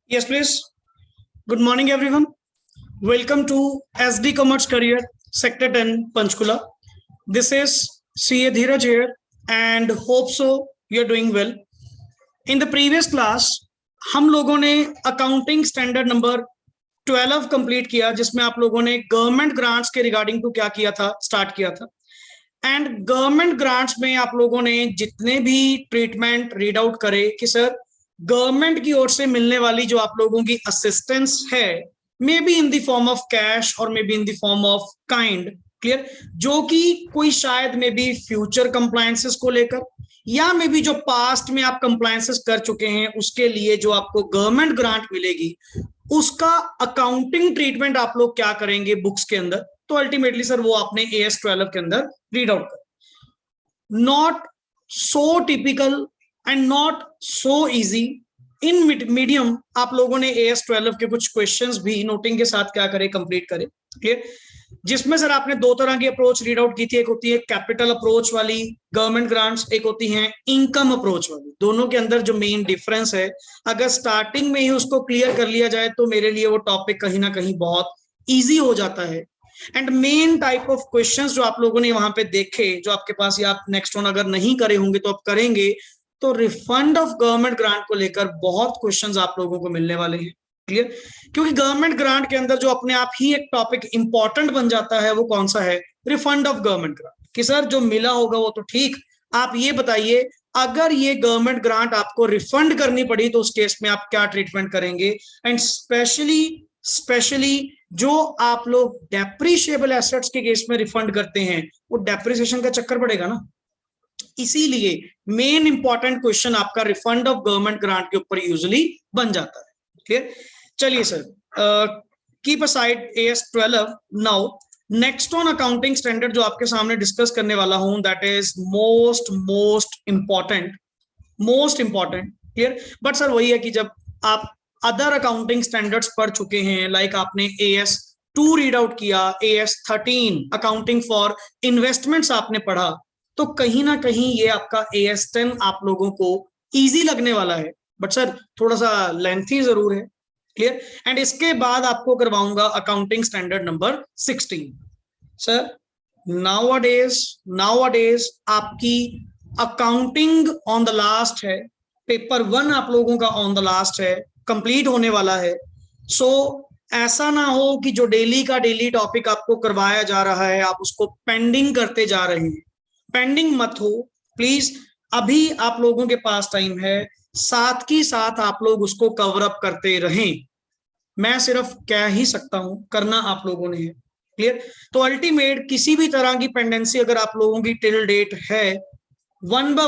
Yes, please. Good morning, everyone. Welcome to SD Commerce Career, Sector 10, Panchkula. This is CA Dheeraj here, and hope so you're doing well. In the previous class, हम लोगों ने accounting standard number 12 complete किया, जिसमें आप लोगों ने government grants के regarding to क्या किया था, स्टार्ट किया था. एंड गवर्नमेंट ग्रांट्स में आप लोगों ने जितने भी ट्रीटमेंट रीड आउट करे कि सर गवर्नमेंट की ओर से मिलने वाली जो आप लोगों की असिस्टेंस है, may be in the form of cash और may be in the form of kind, clear, जो कि कोई शायद मे बी फ्यूचर कंप्लायंसेस को लेकर या मे बी जो पास्ट में आप कंप्लायंसेस कर चुके हैं उसके लिए जो आपको गवर्नमेंट ग्रांट मिलेगी उसका अकाउंटिंग ट्रीटमेंट आप लोग क्या करेंगे बुक्स के अंदर. तो अल्टीमेटली सर वो आपने AS 12 के अंदर रीड आउट कर. Not so typical and not so easy. In medium आप लोगों ने AS 12 के कुछ क्वेश्चंस भी नोटिंग के साथ क्या करें, कंप्लीट करें. क्लियर, जिसमें सर आपने दो तरह की अप्रोच रीड आउट की थी. एक होती है कैपिटल अप्रोच वाली गवर्नमेंट ग्रांट्स, एक होती है इनकम अप्रोच वाली. दोनों के अंदर जो मेन डिफरेंस है, अगर स्टार्टिंग में ही उसको क्लियर कर लिया जाए तो मेरे लिए वो टॉपिक कहीं ना कहीं बहुत ईजी हो जाता है. And main type of questions जो आप लोगों ने वहां पे देखे, जो आपके पास, या आप नेक्स्ट वन अगर नहीं करे होंगे तो आप करेंगे, तो रिफंड ऑफ गवर्नमेंट ग्रांट को लेकर बहुत क्वेश्चंस आप लोगों को मिलने वाले हैं. क्लियर, क्योंकि गवर्नमेंट ग्रांट के अंदर जो अपने आप ही एक टॉपिक इंपॉर्टेंट बन जाता है, वो कौन सा है? Refund of government grant. कि सर जो मिला होगा वो तो ठीक, आप ये बताइए अगर ये गवर्नमेंट ग्रांट आपको रिफंड करनी पड़ी तो उस केस में आप क्या ट्रीटमेंट करेंगे. एंड स्पेशली जो आप लोग डेप्रिशिएबल एसेट्स के केस में रिफंड करते हैं, वो डेप्रिसिएशन का चक्कर पड़ेगा ना. इसीलिए मेन इंपॉर्टेंट क्वेश्चन आपका रिफंड ऑफ गवर्नमेंट ग्रांट के ऊपर यूजुअली बन जाता है. क्लियर, चलिए sir, keep aside AS 12. Now next on accounting standard जो आपके सामने डिस्कस करने वाला हूं, that is most important. Clear, but sir वही है कि जब आप अदर अकाउंटिंग स्टैंडर्ड्स पढ़ चुके हैं, लाइक आपने AS 2 रीड आउट किया, AS 13 अकाउंटिंग फॉर इन्वेस्टमेंट्स आपने पढ़ा, तो कहीं ना कहीं ये आपका AS 10 आप लोगों को इजी लगने वाला है. बट सर थोड़ा सा लेंथी जरूर है. क्लियर, एंड इसके बाद आपको करवाऊंगा accounting standard number 16. Sir nowadays आपकी अकाउंटिंग ऑन द लास्ट है. पेपर 1 आप लोगों का ऑन द लास्ट है, कंप्लीट होने वाला है. सो ऐसा ना हो कि जो डेली का डेली टॉपिक आपको करवाया जा रहा है आप उसको पेंडिंग करते जा रहे हैं. पेंडिंग मत हो प्लीज, अभी आप लोगों के पास टाइम है, साथ की साथ आप लोग उसको कवर अप करते रहें. मैं सिर्फ कह ही सकता हूं, करना आप लोगों ने है. क्लियर, तो अल्टीमेट किसी भी तरह की पेंडेंसी अगर आप लोगों की टिल डेट है, वन बाय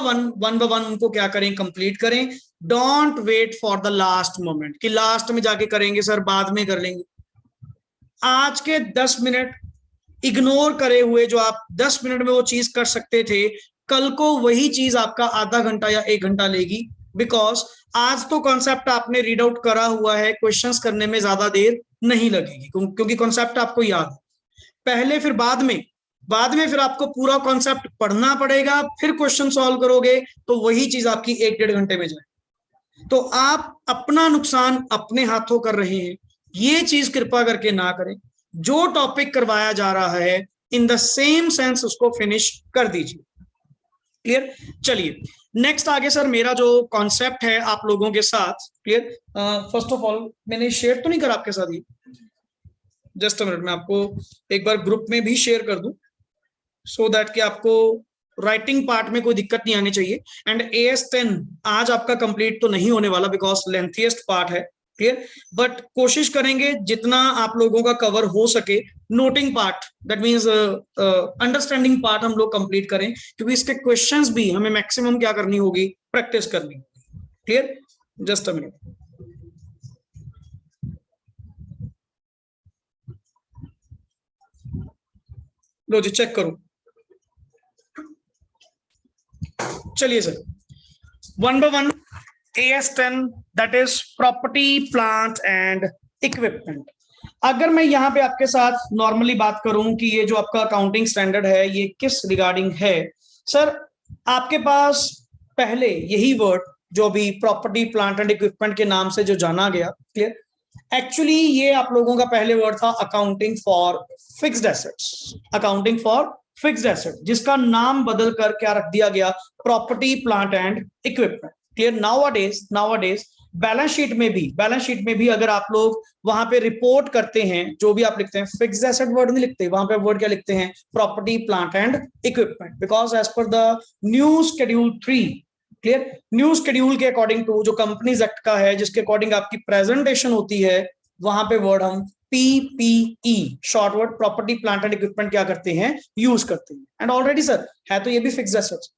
वन उनको क्या करें, कंप्लीट करें. Don't wait for the last moment कि लास्ट में जाके करेंगे सर, बाद में कर लेंगे. आज के 10 मिनट इग्नोर करे हुए जो आप 10 मिनट में वो चीज कर सकते थे, कल को वही चीज आपका आधा घंटा या 1 घंटा लेगी. बिकॉज आज तो कॉन्सेप्ट आपने रीड आउट करा हुआ है, क्वेश्चंस करने में ज्यादा देर नहीं लगेगी क्योंकि कॉन्सेप्ट आपको याद है. पहले फिर बाद में फिर आपको पूरा कॉन्सेप्ट पढ़ना पड़ेगा, फिर क्वेश्चन सॉल्व करोगे तो वही चीज आपकी 1-1.5 घंटे में जाए. तो आप अपना नुकसान अपने हाथों कर रहे हैं, ये चीज कृपा करके ना करें. जो टॉपिक करवाया जा रहा है इन द सेम सेंस उसको फिनिश कर दीजिए. क्लियर, चलिए नेक्स्ट आगे सर मेरा जो कॉन्सेप्ट है आप लोगों के साथ. क्लियर, फर्स्ट ऑफ ऑल मैंने शेयर तो नहीं करा आपके साथ, ये जस्ट अ मिनट, मैं आपको एक बार ग्रुप में भी शेयर कर दूं सो दैट कि आपको राइटिंग पार्ट में कोई दिक्कत नहीं आनी चाहिए. एंड AS 10 आज आपका कंप्लीट तो नहीं होने वाला बिकॉज लेंथीएस्ट पार्ट है. क्लियर, बट कोशिश करेंगे जितना आप लोगों का कवर हो सके. Noting part, that means understanding part हम लोग कंप्लीट करें, क्योंकि इसके क्वेश्चंस भी हमें मैक्सिमम क्या करनी होगी, प्रैक्टिस करनी होगी. Clear, just a minute. लो जी, चेक करो. चलिए sir, 1 by 1 AS 10 that is property plant and equipment. अगर मैं यहाँ पे आपके साथ नॉर्मली बात करूं कि ये जो आपका अकाउंटिंग स्टैंडर्ड है ये किस रिगार्डिंग है, सर आपके पास पहले यही वर्ड जो भी प्रॉपर्टी प्लांट एंड इक्विपमेंट के नाम से जो जाना गया, क्लियर। एक्चुअली ये आप लोगों का पहले वर्ड था accounting for fixed assets, accounting for fixed asset, जिसका नाम बदल कर क्या रख दिया गया, property plant and equipment, clear. Nowadays balance sheet में भी अगर आप लोग वहां पे रिपोर्ट करते हैं, जो भी आप लिखते हैं, फिक्स्ड एसेट वर्ड नहीं लिखते, वहां पे वर्ड क्या लिखते हैं, property plant and equipment, because as per the new schedule 3, clear, new schedule के अकॉर्डिंग टू जो कंपनीज एक्ट का है, जिसके अकॉर्डिंग आपकी प्रेजेंटेशन होती है, वहां पे वर्ड हम PPE, short word property plant and equipment क्या करते हैं, यूज करते हैं। एंड ऑलरेडी सर है तो ये भी फिक्स्ड एसेट्स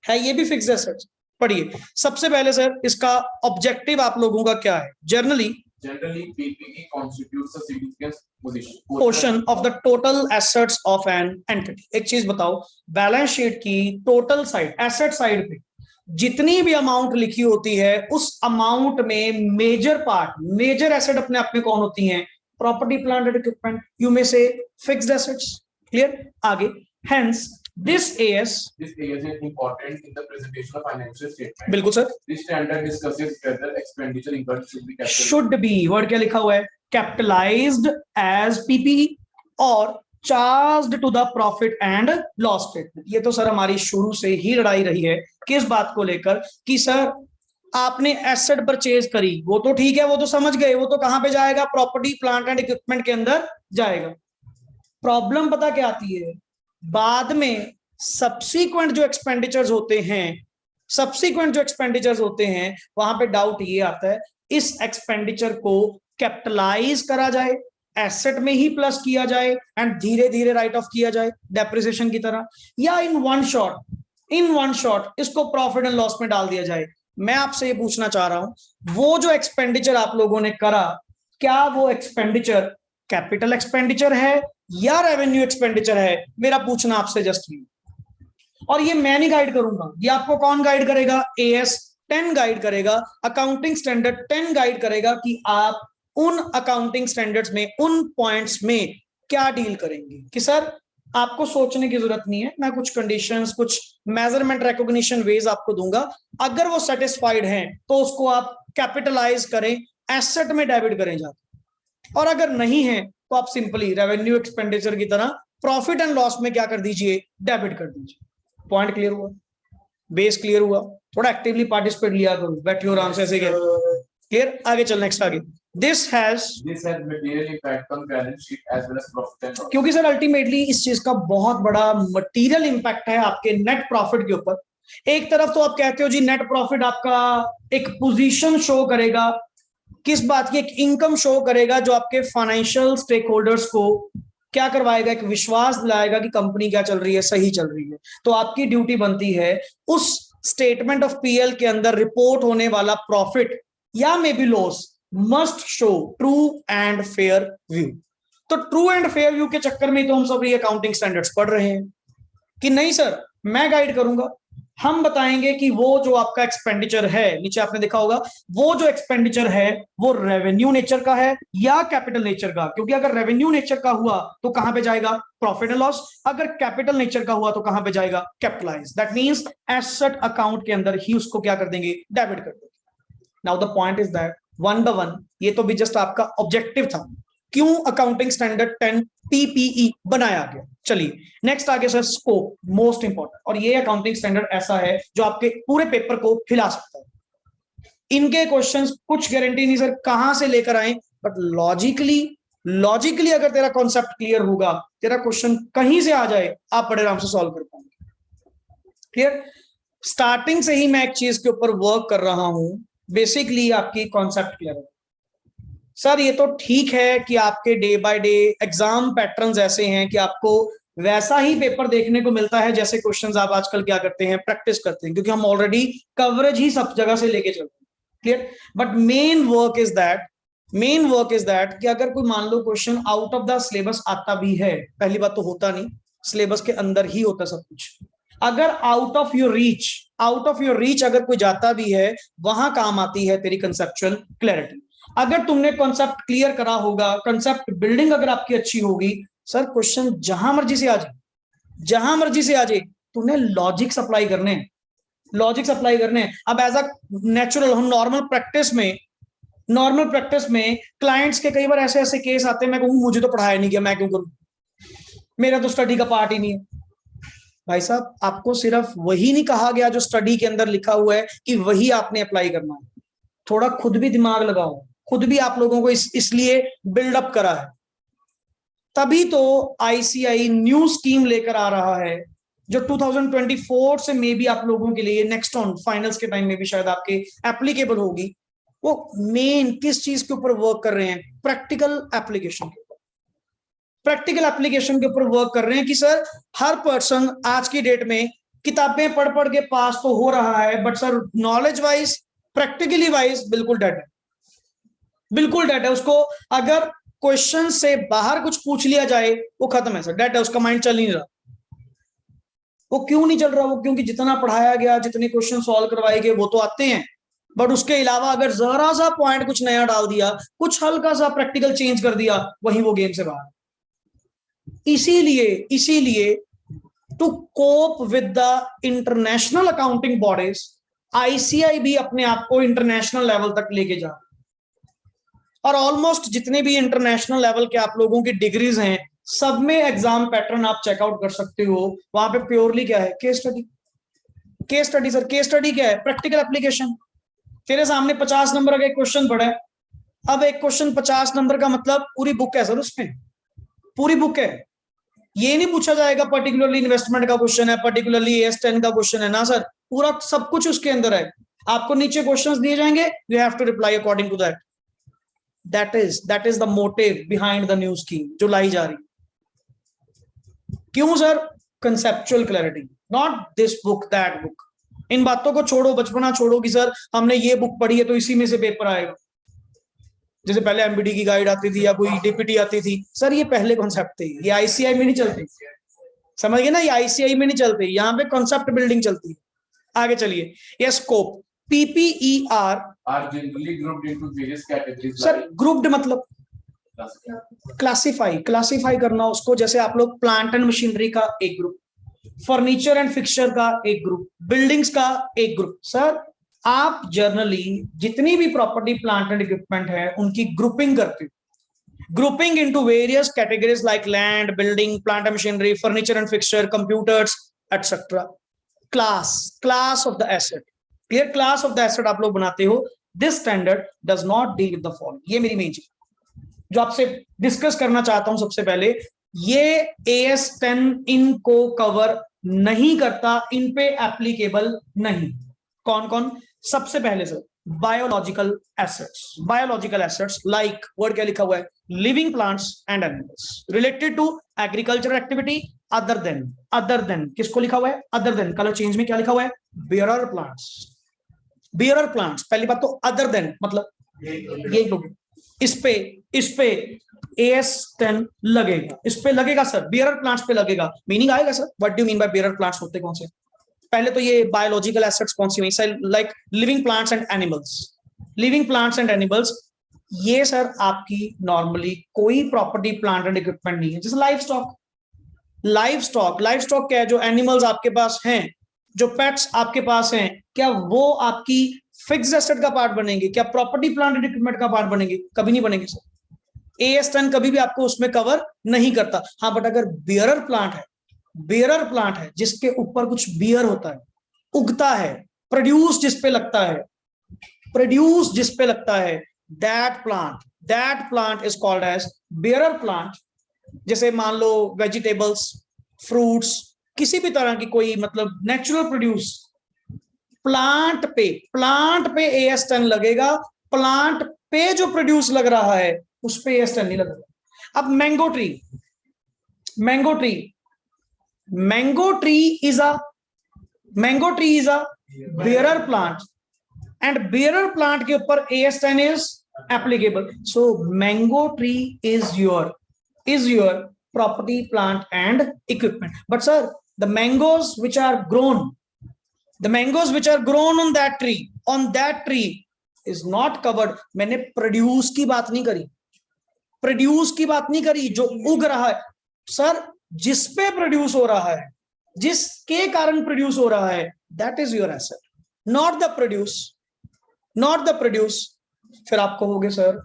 है, ये भी फिक्स्ड एसेट्स। पढ़िए सबसे पहले सर इसका ऑब्जेक्टिव आप लोगों का क्या है। Generally PPE constitutes a significant portion of the total assets of an entity। एक चीज बताओ, बैलेंस शीट की टोटल साइड, एसेट साइड पे जितनी भी अमाउंट लिखी होती है, उस अमाउंट में मेजर पार्ट, मेजर एसेट अपने आप में कौन होती हैं, property plant and equipment, you में से फिक्स्ड एसेट्स, क्लियर। आगे hence This is important in the presentation of financial statement। बिल्कुल sir. This standard discusses whether expenditure incurred should be word क्या लिखा हुआ है, capitalized as PPE और charged to the profit and loss statement। ये तो sir हमारी शुरू से ही लड़ाई रही है किस बात को लेकर कि सर आपने एसेट परचेज करी, वो तो ठीक है, वो तो समझ गए, वो तो कहां पे जाएगा, प्रॉपर्टी प्लांट एंड इक्विपमेंट के अंदर जाएगा। प्रॉब्लम पता क्या आती है, बाद में सब्सीक्वेंट जो एक्सपेंडिचर्स होते हैं, वहां पे डाउट ये आता है, इस एक्सपेंडिचर को कैपिटलाइज करा जाए, एसेट में ही प्लस किया जाए एंड धीरे धीरे राइट ऑफ किया जाए डेप्रिसिएशन की तरह, या इन वन शॉट इसको प्रॉफिट एंड लॉस में डाल दिया जाए। मैं आपसे ये पूछना चाह रहा हूं, वो जो एक्सपेंडिचर आप लोगों ने करा, क्या वो एक्सपेंडिचर कैपिटल एक्सपेंडिचर है या रेवेन्यू एक्सपेंडिचर है, मेरा पूछना आपसे जस्ट ये। और ये मैं नहीं गाइड करूंगा, ये आपको कौन गाइड करेगा, AS 10 गाइड करेगा, अकाउंटिंग स्टैंडर्ड 10 गाइड करेगा कि आप उन अकाउंटिंग स्टैंडर्ड्स में, उन पॉइंट्स में क्या डील करेंगे। कि सर आपको सोचने की जरूरत नहीं है, मैं कुछ कंडीशंस, कुछ मेजरमेंट रिकॉग्निशन वेज आपको दूंगा, अगर वो सेटिस्फाइड हैं तो उसको आप कैपिटलाइज करें, एसेट में डेबिट करें जाके, और अगर नहीं है तो आप सिंपली रेवेन्यू एक्सपेंडिचर की तरह प्रॉफिट एंड लॉस में क्या कर दीजिए, डेबिट कर दीजिए। पॉइंट क्लियर हुआ, बेस क्लियर हुआ, थोड़ा एक्टिवली पार्टिसिपेट लिया करो, बैठिए और आंसर से क्लियर। आगे चल, नेक्स्ट आगे। This has material impact on balance sheet as well as profit and loss। क्योंकि सर अल्टीमेटली इस चीज का बहुत बड़ा मटेरियल इंपैक्ट है आपके नेट प्रॉफिट के ऊपर। एक तरफ तो आप कहते हो जी नेट प्रॉफिट आपका एक पोजीशन शो करेगा, किस बात की, एक इनकम शो करेगा जो आपके फाइनेंशियल स्टेक होल्डर्स को क्या करवाएगा, एक विश्वास दिलाएगा कि कंपनी क्या चल रही है, सही चल रही है। तो आपकी ड्यूटी बनती है उस स्टेटमेंट ऑफ PL के अंदर रिपोर्ट होने वाला प्रॉफिट या may be loss must show true and fair view. तो ट्रू एंड फेयर व्यू के चक्कर में तो हम सब ये अकाउंटिंग स्टैंडर्ड्स पढ़ रहे हैं कि नहीं सर मैं गाइड करूंगा, हम बताएंगे कि वो जो आपका एक्सपेंडिचर है, नीचे आपने देखा होगा, वो जो एक्सपेंडिचर है वो रेवेन्यू नेचर का है या कैपिटल नेचर का। क्योंकि अगर रेवेन्यू नेचर का हुआ तो कहां पे जाएगा, प्रॉफिट एंड लॉस, अगर कैपिटल नेचर का हुआ तो कहां पे जाएगा, capitalise. That means asset account के अंदर ही उसको क्या कर देंगे, डेबिट कर देंगे। Now the point is that one by one, ये तो भी जस्ट आपका ऑब्जेक्टिव था, क्यों अकाउंटिंग स्टैंडर्ड 10 PPE बनाया गया। चलिए नेक्स्ट आगे सर, स्कोप मोस्ट इंपॉर्टेंट, और ये अकाउंटिंग स्टैंडर्ड ऐसा है जो आपके पूरे पेपर को हिला सकता है। इनके क्वेश्चंस कुछ गारंटी नहीं सर कहां से लेकर आए, बट लॉजिकली अगर तेरा कॉन्सेप्ट क्लियर होगा, तेरा क्वेश्चन कहीं से आ जाए, आप बड़े आराम से सॉल्व कर पाएंगे। क्लियर, स्टार्टिंग से ही मैं एक चीज के ऊपर वर्क कर रहा हूं, बेसिकली आपकी कॉन्सेप्ट क्लियर है। सर ये तो ठीक है कि आपके day by day exam patterns ऐसे हैं कि आपको वैसा ही पेपर देखने को मिलता है जैसे क्वेश्चंस आप आजकल क्या करते हैं, प्रैक्टिस करते हैं, क्योंकि हम ऑलरेडी कवरेज ही सब जगह से लेके चलते हैं। Clear, but main work is that कि अगर कोई मान लो question out of the syllabus आता भी है, पहली बात तो होता नहीं, सिलेबस के अंदर ही होता सब कुछ। अगर आउट ऑफ योर रीच अगर कोई जाता भी है, वहां काम आती है तेरी कंसेप्चुअल क्लैरिटी। अगर तुमने कॉन्सेप्ट क्लियर करा होगा, कॉन्सेप्ट बिल्डिंग अगर आपकी अच्छी होगी, सर क्वेश्चन जहां मर्जी से आ जाए, तुमने लॉजिक सप्लाई करने, लॉजिक्स अप्लाई करने हैं। अब एज अ नेचुरल हम नॉर्मल प्रैक्टिस में क्लाइंट्स के कई बार ऐसे ऐसे केस आते हैं, मैं कहूँ मुझे तो पढ़ाया नहीं गया, मैं क्यों करूं, मेरा तो स्टडी का पार्ट ही नहीं है। भाई साहब, आपको सिर्फ वही नहीं कहा गया जो स्टडी के अंदर लिखा हुआ है कि वही आपने अप्लाई करना है। थोड़ा खुद भी दिमाग लगाओ, खुद भी आप लोगों को इसलिए बिल्डअप करा है। तभी तो आईसीआई न्यू स्कीम लेकर आ रहा है जो 2024 से मे बी आप लोगों के लिए नेक्स्ट ऑन फाइनल्स के टाइम में भी शायद आपके एप्लीकेबल होगी। वो मेन किस चीज के ऊपर वर्क कर रहे हैं? प्रैक्टिकल एप्लीकेशन के ऊपर, प्रैक्टिकल एप्लीकेशन के ऊपर वर्क कर रहे हैं कि सर हर पर्सन आज की डेट में किताबें पढ़ पढ़ के पास तो हो रहा है, but sir knowledge wise, practically wise बिल्कुल डेड है, बिल्कुल डेड है। उसको अगर क्वेश्चन से बाहर कुछ पूछ लिया जाए वो खत्म है सर, डेड है, उसका माइंड चल नहीं रहा। वो क्यों नहीं चल रहा? वो क्योंकि जितना पढ़ाया गया, जितने क्वेश्चन सॉल्व करवाए गए वो तो आते हैं, बट उसके अलावा अगर जरा सा पॉइंट कुछ नया डाल दिया, कुछ हल्का सा प्रैक्टिकल चेंज कर दिया, वही वो गेम से बाहर। इसीलिए to cope with the international accounting bodies, ICI भी अपने आप को इंटरनेशनल लेवल तक लेके जा, और ऑलमोस्ट जितने भी इंटरनेशनल लेवल के आप लोगों की डिग्रीज हैं, सब में एग्जाम पैटर्न आप चेकआउट कर सकते हो। वहां पे प्योरली क्या है? Case study. Case study sir, case study क्या है? Practical application. तेरे सामने 50 नंबर का एक क्वेश्चन पड़ा है। अब एक क्वेश्चन 50 नंबर का मतलब पूरी बुक है सर, उसमें पूरी बुक है। ये नहीं पूछा जाएगा पर्टिकुलरली इन्वेस्टमेंट का क्वेश्चन है, पर्टिकुलरली AS10 का क्वेश्चन है ना सर, पूरा सब कुछ उसके अंदर है। आपको नीचे क्वेश्चंस दिए जाएंगे, you have to reply according to that. That is the motive behind the new scheme जो लाई जा रही। क्यों sir? Conceptual clarity, not this book that book. इन बातों को छोड़ो, बचपना छोड़ो कि सर हमने ये बुक पढ़ी है तो इसी में से पेपर आएगा। जैसे पहले एमबीडी की गाइड आती थी या कोई डीपीटी आती थी, सर ये पहले कॉन्सेप्ट थे, ये आईसीआई में नहीं चलते, समझ गए ना? ये आईसीआई में नहीं चलते, यहाँ पे कॉन्सेप्ट बिल्डिंग चलती है। आगे चलिए, ये scope PPER are generally grouped into various categories. Sir grouped मतलब क्लासिफाई करना उसको। जैसे आप लोग प्लांट एंड मशीनरी का एक ग्रुप, फर्नीचर एंड फिक्सचर का एक ग्रुप, बिल्डिंग्स का एक ग्रुप। सर आप जर्नली जितनी भी प्रॉपर्टी प्लांट एंड इक्विपमेंट है उनकी ग्रुपिंग करते हो, grouping into various categories like land, building, plant and machinery, furniture and fixture, computers etcetera. Class of the asset, clear? Class of the asset आप लोग बनाते हो। This standard does not deal with the following. ये मेरी main चीज जो आपसे discuss करना चाहता हूं सबसे पहले, ये AS10 इनको कवर नहीं करता, इन पे एप्लीकेबल नहीं। कौन कौन? सबसे पहले sir biological assets. Biological assets like, word क्या लिखा हुआ है? Living plants and animals related to agriculture activity other than किसको लिखा हुआ है? अदर देन, कलर चेंज में क्या लिखा हुआ है? Bearer plants. बेयरर प्लांट्स, पहली बात तो अदर देन मतलब ये लोग, इस पे AS10 लगेगा, इस पे लगेगा सर, बेयरर प्लांट्स पे लगेगा। मीनिंग आएगा sir, what do you mean bye bearer plants? होते कौन से? पहले तो ये बायोलॉजिकल एसेट्स कौन सी हुई? Like living plants and animals. Living plants and animals ये सर आपकी नॉर्मली कोई प्रॉपर्टी प्लांट एंड इक्विपमेंट नहीं है। जैसे लाइव स्टॉक क्या है? जो एनिमल्स आपके पास हैं, जो पेट्स आपके पास हैं, क्या वो आपकी फिक्स्ड एसेट का पार्ट बनेंगे? क्या प्रॉपर्टी प्लांट एंड इक्विपमेंट का पार्ट बनेंगे? कभी नहीं बनेंगे सर। AS10 कभी भी आपको उसमें कवर नहीं करता। हाँ, बट अगर बेयरर प्लांट है जिसके ऊपर कुछ बियर होता है, उगता है, प्रोड्यूस जिस पे लगता है, that plant is called as bearer plant. जैसे मान लो वेजिटेबल्स, फ्रूट्स, किसी भी तरह की कोई मतलब नेचुरल प्रोड्यूस, प्लांट पे AS10 लगेगा। प्लांट पे जो प्रोड्यूस लग रहा है उस पे AS10 नहीं लगेगा। अब mango tree is a bearer plant, and bearer plant के ऊपर AS10 is applicable. So mango tree is your property, plant and equipment. But sir, the mangoes which are grown on that tree is not covered. मैंने produce की बात नहीं करी, जो उग रहा है। सर जिस पे प्रोड्यूस हो रहा है जिसके कारण प्रोड्यूस हो रहा है, that is your asset, not the produce, not the produce. फिर आप कहोगे सर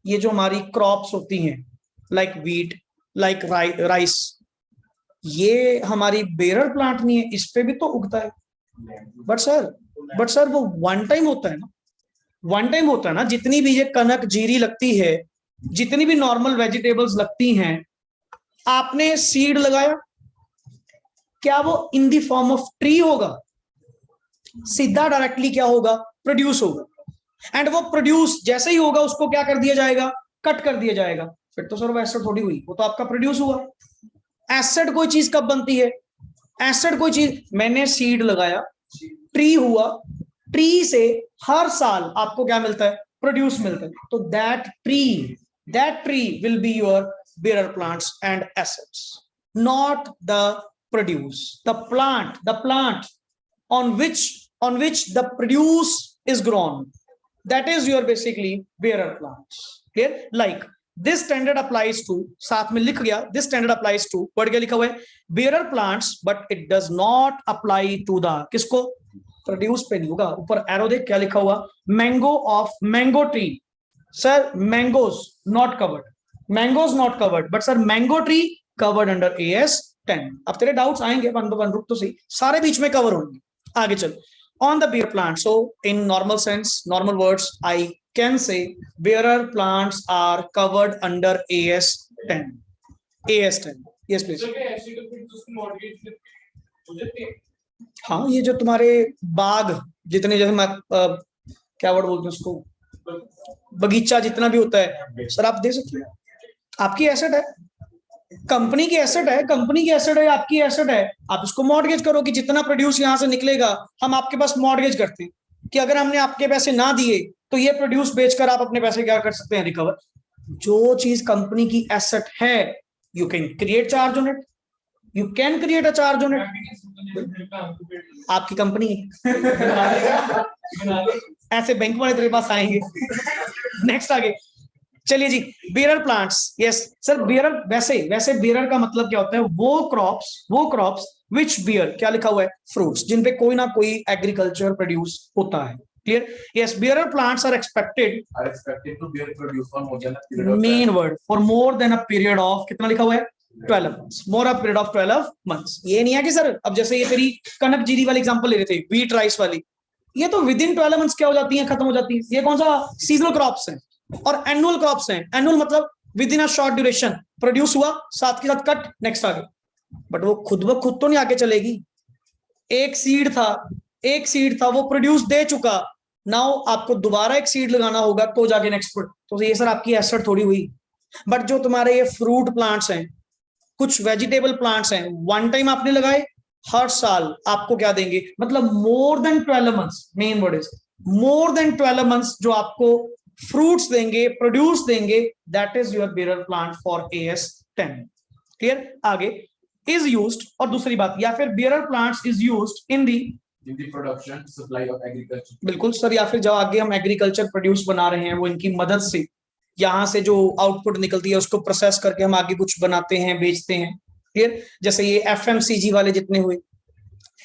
ये जो हमारी क्रॉप्स होती हैं लाइक वीट, लाइक राइस, ये हमारी बेरर प्लांट नहीं है, इस पे भी तो उगता है। बट सर वो वन टाइम होता है ना, वन टाइम होता है ना। जितनी भी ये कनक जीरी लगती है, जितनी भी नॉर्मल वेजिटेबल्स लगती हैं, आपने सीड लगाया, क्या वो इन द फॉर्म ऑफ ट्री होगा? सीधा डायरेक्टली क्या होगा? प्रोड्यूस होगा। एंड वो प्रोड्यूस जैसे ही होगा उसको क्या कर दिया जाएगा? कट कर दिया जाएगा। फिर तो सर वो एसेट थोड़ी हुई, वो तो आपका प्रोड्यूस हुआ। एसेट कोई चीज कब बनती है? एसेट कोई चीज, मैंने सीड लगाया, ट्री हुआ, ट्री से हर साल आपको क्या मिलता है? प्रोड्यूस मिलता है। तो that tree will be your bearer plants and assets, not the produce. The plant on which the produce is grown, that is your basically bearer plants. Clear? Like this standard applies to, साथ में लिख गया, this standard applies to, पढ़ के लिखा हुआ है bearer plants, but it does not apply to the, किसको? प्रोड्यूस पे नहीं होगा। ऊपर एरो देख क्या लिखा हुआ? Mango of mango tree. Sir mangoes not covered, mangoes not covered, but sir mango tree covered under AS 10। अब तेरे डाउट्स आएंगे वन बाय वन, रुक तो सही, सारे बीच में कवर होंगे। आगे चल, on the bearer plant. So in normal sense, normal words, I can say bearer plants are covered under AS 10. AS 10. Yes please. हाँ, ये जो तुम्हारे बाग जितने, जैसे मैं क्या वर्ड बोलते हैं उसको, बगीचा जितना भी होता है, सर आप दे सकते हैं। आपकी एसेट है, कंपनी की एसेट है, कंपनी की एसेट है, आपकी एसेट है। आप इसको मॉर्गेज करो कि जितना प्रोड्यूस यहाँ से निकलेगा हम आपके पास मॉर्गेज करते हैं कि अगर हमने आपके पैसे ना दिए तो ये प्रोड्यूस बेचकर आप अपने पैसे क्या कर सकते हैं? रिकवर। जो चीज कंपनी की एसेट है, you can create charge on it, you can create a charge on it. आपकी कंपनी ऐसे बैंक वाले तेरे पास आएंगे। नेक्स्ट आगे चलिए जी, bearer plants. Yes sir, bearer वैसे बेरर का मतलब क्या होता है? वो क्रॉप्स विच बियर, क्या लिखा हुआ है? फ्रूट्स, जिन पे कोई ना कोई एग्रीकल्चर प्रोड्यूस होता है। Clear? Yes, bearer plants are expected to bear produce for more than a period of main time. Word for more than a period of, कितना लिखा हुआ है? 12 months, more a period of 12 months। ये नहीं है कि सर अब जैसे ये तेरी कनक जीरी वाली एग्जांपल ले रहे थे, व्हीट राइस वाली, ये तो विद इन 12 months क्या हो जाती है? खत्म हो जाती है। ये कौन सा सीजनल क्रॉप्स है और एनुअल क्रॉप्स हैं। एनुअल मतलब with in a short duration, produce हुआ, साथ के साथ कट, नेक्स्ट आगे। बट वो खुद ब खुद तो नहीं आगे चलेगी। एक सीड था वो प्रोड्यूस दे चुका, नाउ आपको दोबारा एक सीड लगाना होगा तो जाके नेक्स्ट। तो ये सर आपकी एसेट थोड़ी हुई। बट जो तुम्हारे ये फ्रूट प्लांट्स हैं, कुछ वेजिटेबल प्लांट्स हैं, वन टाइम आपने लगाए, हर साल आपको क्या देंगे? मतलब मोर than 12 months, main word is more than 12 months जो आपको फ्रूट्स देंगे, प्रोड्यूस देंगे, that is your bearer plant for AS 10। Clear? आगे इज यूज्ड, और दूसरी बात, या फिर bearer plants is used in the production supply of agriculture. बिल्कुल सर, या फिर जब आगे हम एग्रीकल्चर प्रोड्यूस बना रहे हैं, वो इनकी मदद से यहाँ से जो आउटपुट निकलती है उसको प्रोसेस करके हम आगे कुछ बनाते हैं, बेचते हैं। क्लियर? जैसे ये FMCG वाले जितने हुए,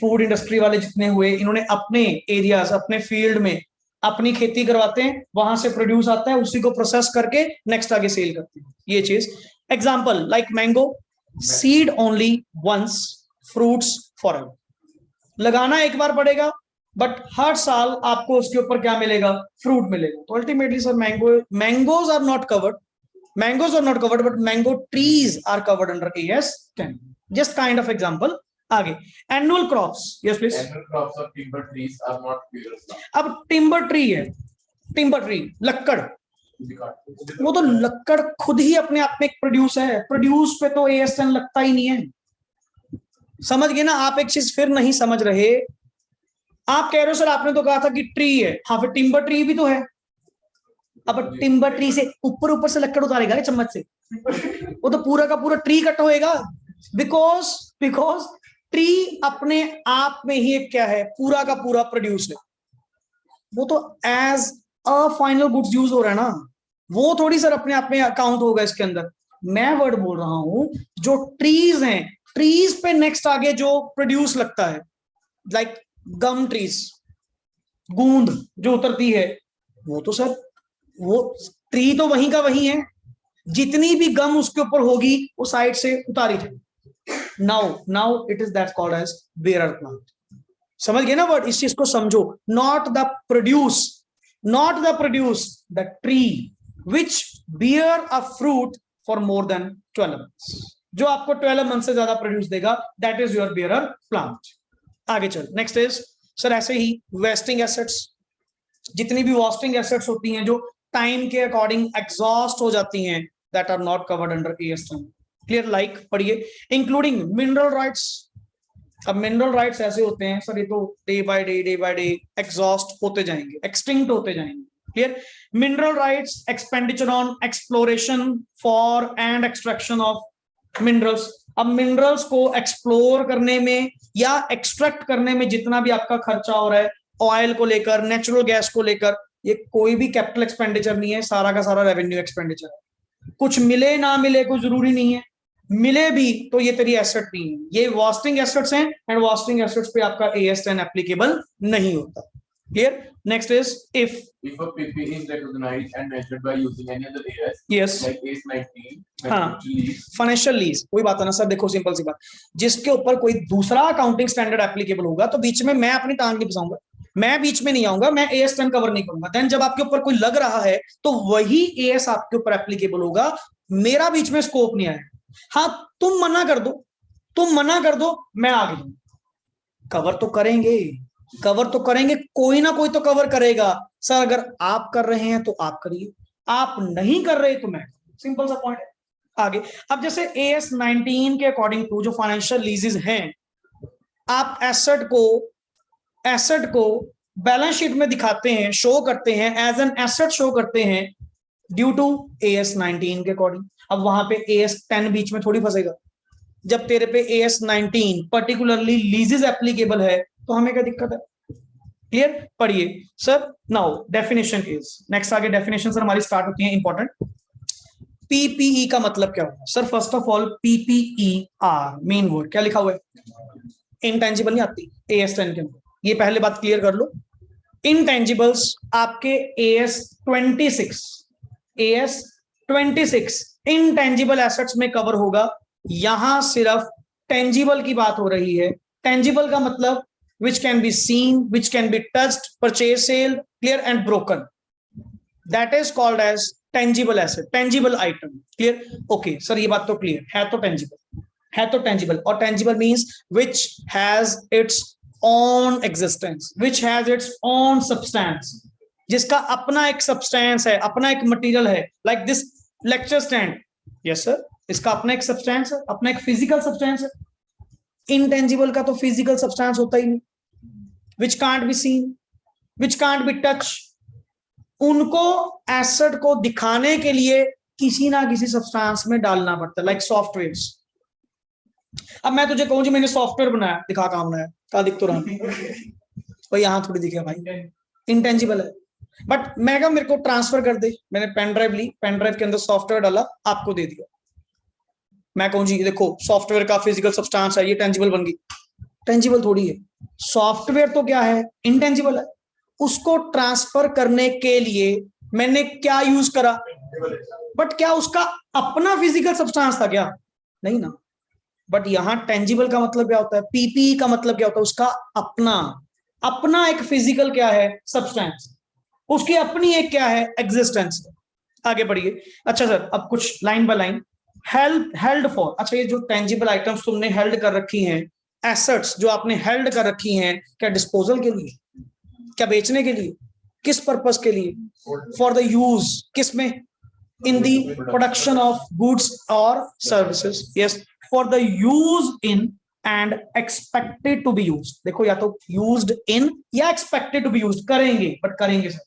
फूड इंडस्ट्री वाले जितने हुए, इन्होंने अपने एरियाज, अपने फील्ड में अपनी खेती करवाते हैं, वहां से प्रोड्यूस आता है, उसी को प्रोसेस करके नेक्स्ट आगे सेल करते हैं। ये चीज example like mango, seed only once, fruits forever. लगाना एक बार पड़ेगा, बट हर साल आपको उसके ऊपर क्या मिलेगा? फ्रूट मिलेगा। तो ultimately sir mangoes are not covered, but mango trees are covered under AS 10। Just kind of example. आगे annual crops. Yes please. Annual crops of timber trees are not bearer plants. अब timber tree है, timber tree लक्कड़, वो तो लक्कड़ खुद ही अपने आप में एक प्रोड्यूस है। प्रोड्यूस पे तो AS 10 लगता ही नहीं है। समझ गए ना? आप एक चीज फिर नहीं समझ रहे। आप कह रहे हो सर आपने तो कहा था कि ट्री है, हाँ फिर टिम्बर ट्री भी तो है। अब टिम्बर ट्री से ऊपर से लक्कड़ उतारेगा क्या चम्मच से? वो तो पूरा का पूरा ट्री कट होएगा, बिकॉज ट्री अपने आप में ही एक क्या है? पूरा का पूरा प्रोड्यूस है। वो तो as a final goods use हो रहा है ना, वो थोड़ी सर अपने आप में अकाउंट होगा इसके अंदर। मैं वर्ड बोल रहा हूं जो ट्रीज हैं, ट्रीज पे नेक्स्ट आगे जो प्रोड्यूस लगता है, लाइक गम ट्रीज, गूंद जो उतरती है, वो तो सर वो ट्री तो वहीं का वहीं है, जितनी भी गम उसके ऊपर होगी वो साइड से उतारी जाएगी। Now it is that called as bearer plant. समझ गए ना वर्ड? इस चीज को समझो। Not the produce the tree which bear a fruit for more than 12 months. जो आपको 12 मंथ से ज्यादा प्रोड्यूस देगा, that is your bearer plant. आगे चल, नेक्स्ट इज सर ऐसे ही वेस्टिंग एसेट्स, जितनी भी वेस्टिंग एसेट्स होती हैं जो टाइम के अकॉर्डिंग एग्जॉस्ट हो जाती हैं, that are not covered under AS10। Clear? Like पढ़िए, इंक्लूडिंग मिनरल राइट्स। अब मिनरल राइट्स ऐसे होते हैं सर, ये तो डे बाय डे एग्जॉस्ट होते जाएंगे, एक्सटिंक्ट होते जाएंगे। Clear? Mineral rights, expenditure on exploration for and extraction of minerals. अब मिनरल्स को एक्सप्लोर करने में या एक्सट्रैक्ट करने में जितना भी आपका खर्चा हो रहा है, ऑयल को लेकर, नेचुरल गैस को लेकर, ये कोई भी कैपिटल एक्सपेंडिचर नहीं है, सारा का सारा रेवेन्यू एक्सपेंडिचर है। कुछ मिले ना मिले कोई जरूरी नहीं है, मिले भी तो ये तेरी एसेट नहीं है, ये वास्टिंग एसेट्स हैं, एंड वास्टिंग एसेट्स पे आपका AS10 एप्लीकेबल नहीं होता। Here, next is if a PP is recognized and measured by using any other AS, yes, like AS19, हाँ, फाइनेंशियल लीज, वही बात है ना सर। देखो सिंपल सी बात, जिसके ऊपर कोई दूसरा अकाउंटिंग स्टैंडर्ड एप्लीकेबल होगा तो बीच में मैं अपनी टांग नहीं फंसाऊंगा, मैं बीच में नहीं आऊंगा, मैं AS10 कवर नहीं करूंगा। देन जब आपके ऊपर कोई लग रहा है तो वही AS आपके ऊपर एप्लीकेबल होगा, मेरा बीच में स्कोप नहीं आएगा। हाँ, तुम मना कर दो, मैं आगे जाऊंगा। कवर तो करेंगे, कोई ना कोई तो कवर करेगा सर। अगर आप कर रहे हैं तो आप करिए, आप नहीं कर रहे तो मैं, सिंपल सा पॉइंट है। आगे, अब जैसे AS19 के अकॉर्डिंग टू जो फाइनेंशियल लीजेस हैं, आप एसेट को बैलेंस शीट में दिखाते हैं, शो करते हैं, एज एन एसेट शो करते हैं ड्यू टू AS19 के अकॉर्डिंग। अब वहां पे AS10 बीच में थोड़ी फंसेगा। जब तेरे पे AS19 पर्टिकुलरली लीजेस एप्लीकेबल है तो हमें क्या दिक्कत है? क्लियर? पढ़िए sir. Now definition is, next आगे डेफिनेशन सर हमारी स्टार्ट होती है इंपॉर्टेंट। PPE का मतलब क्या होगा sir? First of all PPER main word क्या लिखा हुआ है? इंटेंजिबल नहीं आती AS10 के अंदर, ये पहले बात क्लियर कर लो। इंटेंजिबल्स आपके AS26 इंटेंजिबल एसेट्स में कवर होगा। यहां सिर्फ टेंजिबल की बात हो रही है। टेंजिबल का मतलब which can be seen, which can be touched, purchase, sale, clear and broken, that is called as tangible asset, tangible item. Clear? Okay sir, ये बात तो clear है, तो tangible और tangible means which has its own existence, which has its own substance, जिसका अपना एक substance है, अपना एक material है, like this lecture stand, yes sir, इसका अपना एक substance है, अपना एक physical substance है। इंटेंजिबल का तो फिजिकल सब्सटेंस होता ही नहीं, which can't be seen, which can't be touch. उनको एसेट को दिखाने के लिए किसी ना किसी सब्सटेंस में डालना पड़ता है, लाइक सॉफ्टवेयर। अब मैं तुझे कहूं जी मैंने सॉफ्टवेयर बनाया, दिखा कहां बनाया, कहां दिख तो रहा भाई, यहां थोड़ी दिखे भाई, इंटेंजिबल है। बट मैं कहा मेरे को ट्रांसफर कर दे, मैंने पेन ड्राइव ली, पेन ड्राइव के अंदर सॉफ्टवेयर डाला, आपको दे दिया। मैं कहूं जी देखो सॉफ्टवेयर का फिजिकल सब्सटेंस है, ये टेंजिबल बन गई, टेंजिबल थोड़ी है। सॉफ्टवेयर तो क्या है? इंटेंजिबल है। उसको ट्रांसफर करने के लिए मैंने क्या यूज करा? बट क्या उसका अपना फिजिकल सब्सटेंस था क्या? नहीं ना। बट यहां टेंजिबल का मतलब क्या होता है? PPE का मतलब क्या होता है? उसका अपना एक फिजिकल क्या है? सब्सटेंस, उसकी अपनी एक क्या है? एग्जिस्टेंस। आगे बढ़िए। अच्छा सर, अब कुछ line by line. Held for, अच्छा ये जो टेंजिबल आइटम्स तुमने हेल्ड कर रखी हैं, एसेट्स जो आपने हेल्ड कर रखी हैं, क्या डिस्पोजल के लिए, क्या बेचने के लिए, किस पर्पस के लिए? फॉर द यूज, किस में? In the production of goods और services. Yes, for the use in and expected to be use. देखो या तो यूज्ड इन या एक्सपेक्टेड टू बी यूज, करेंगे, बट करेंगे सर,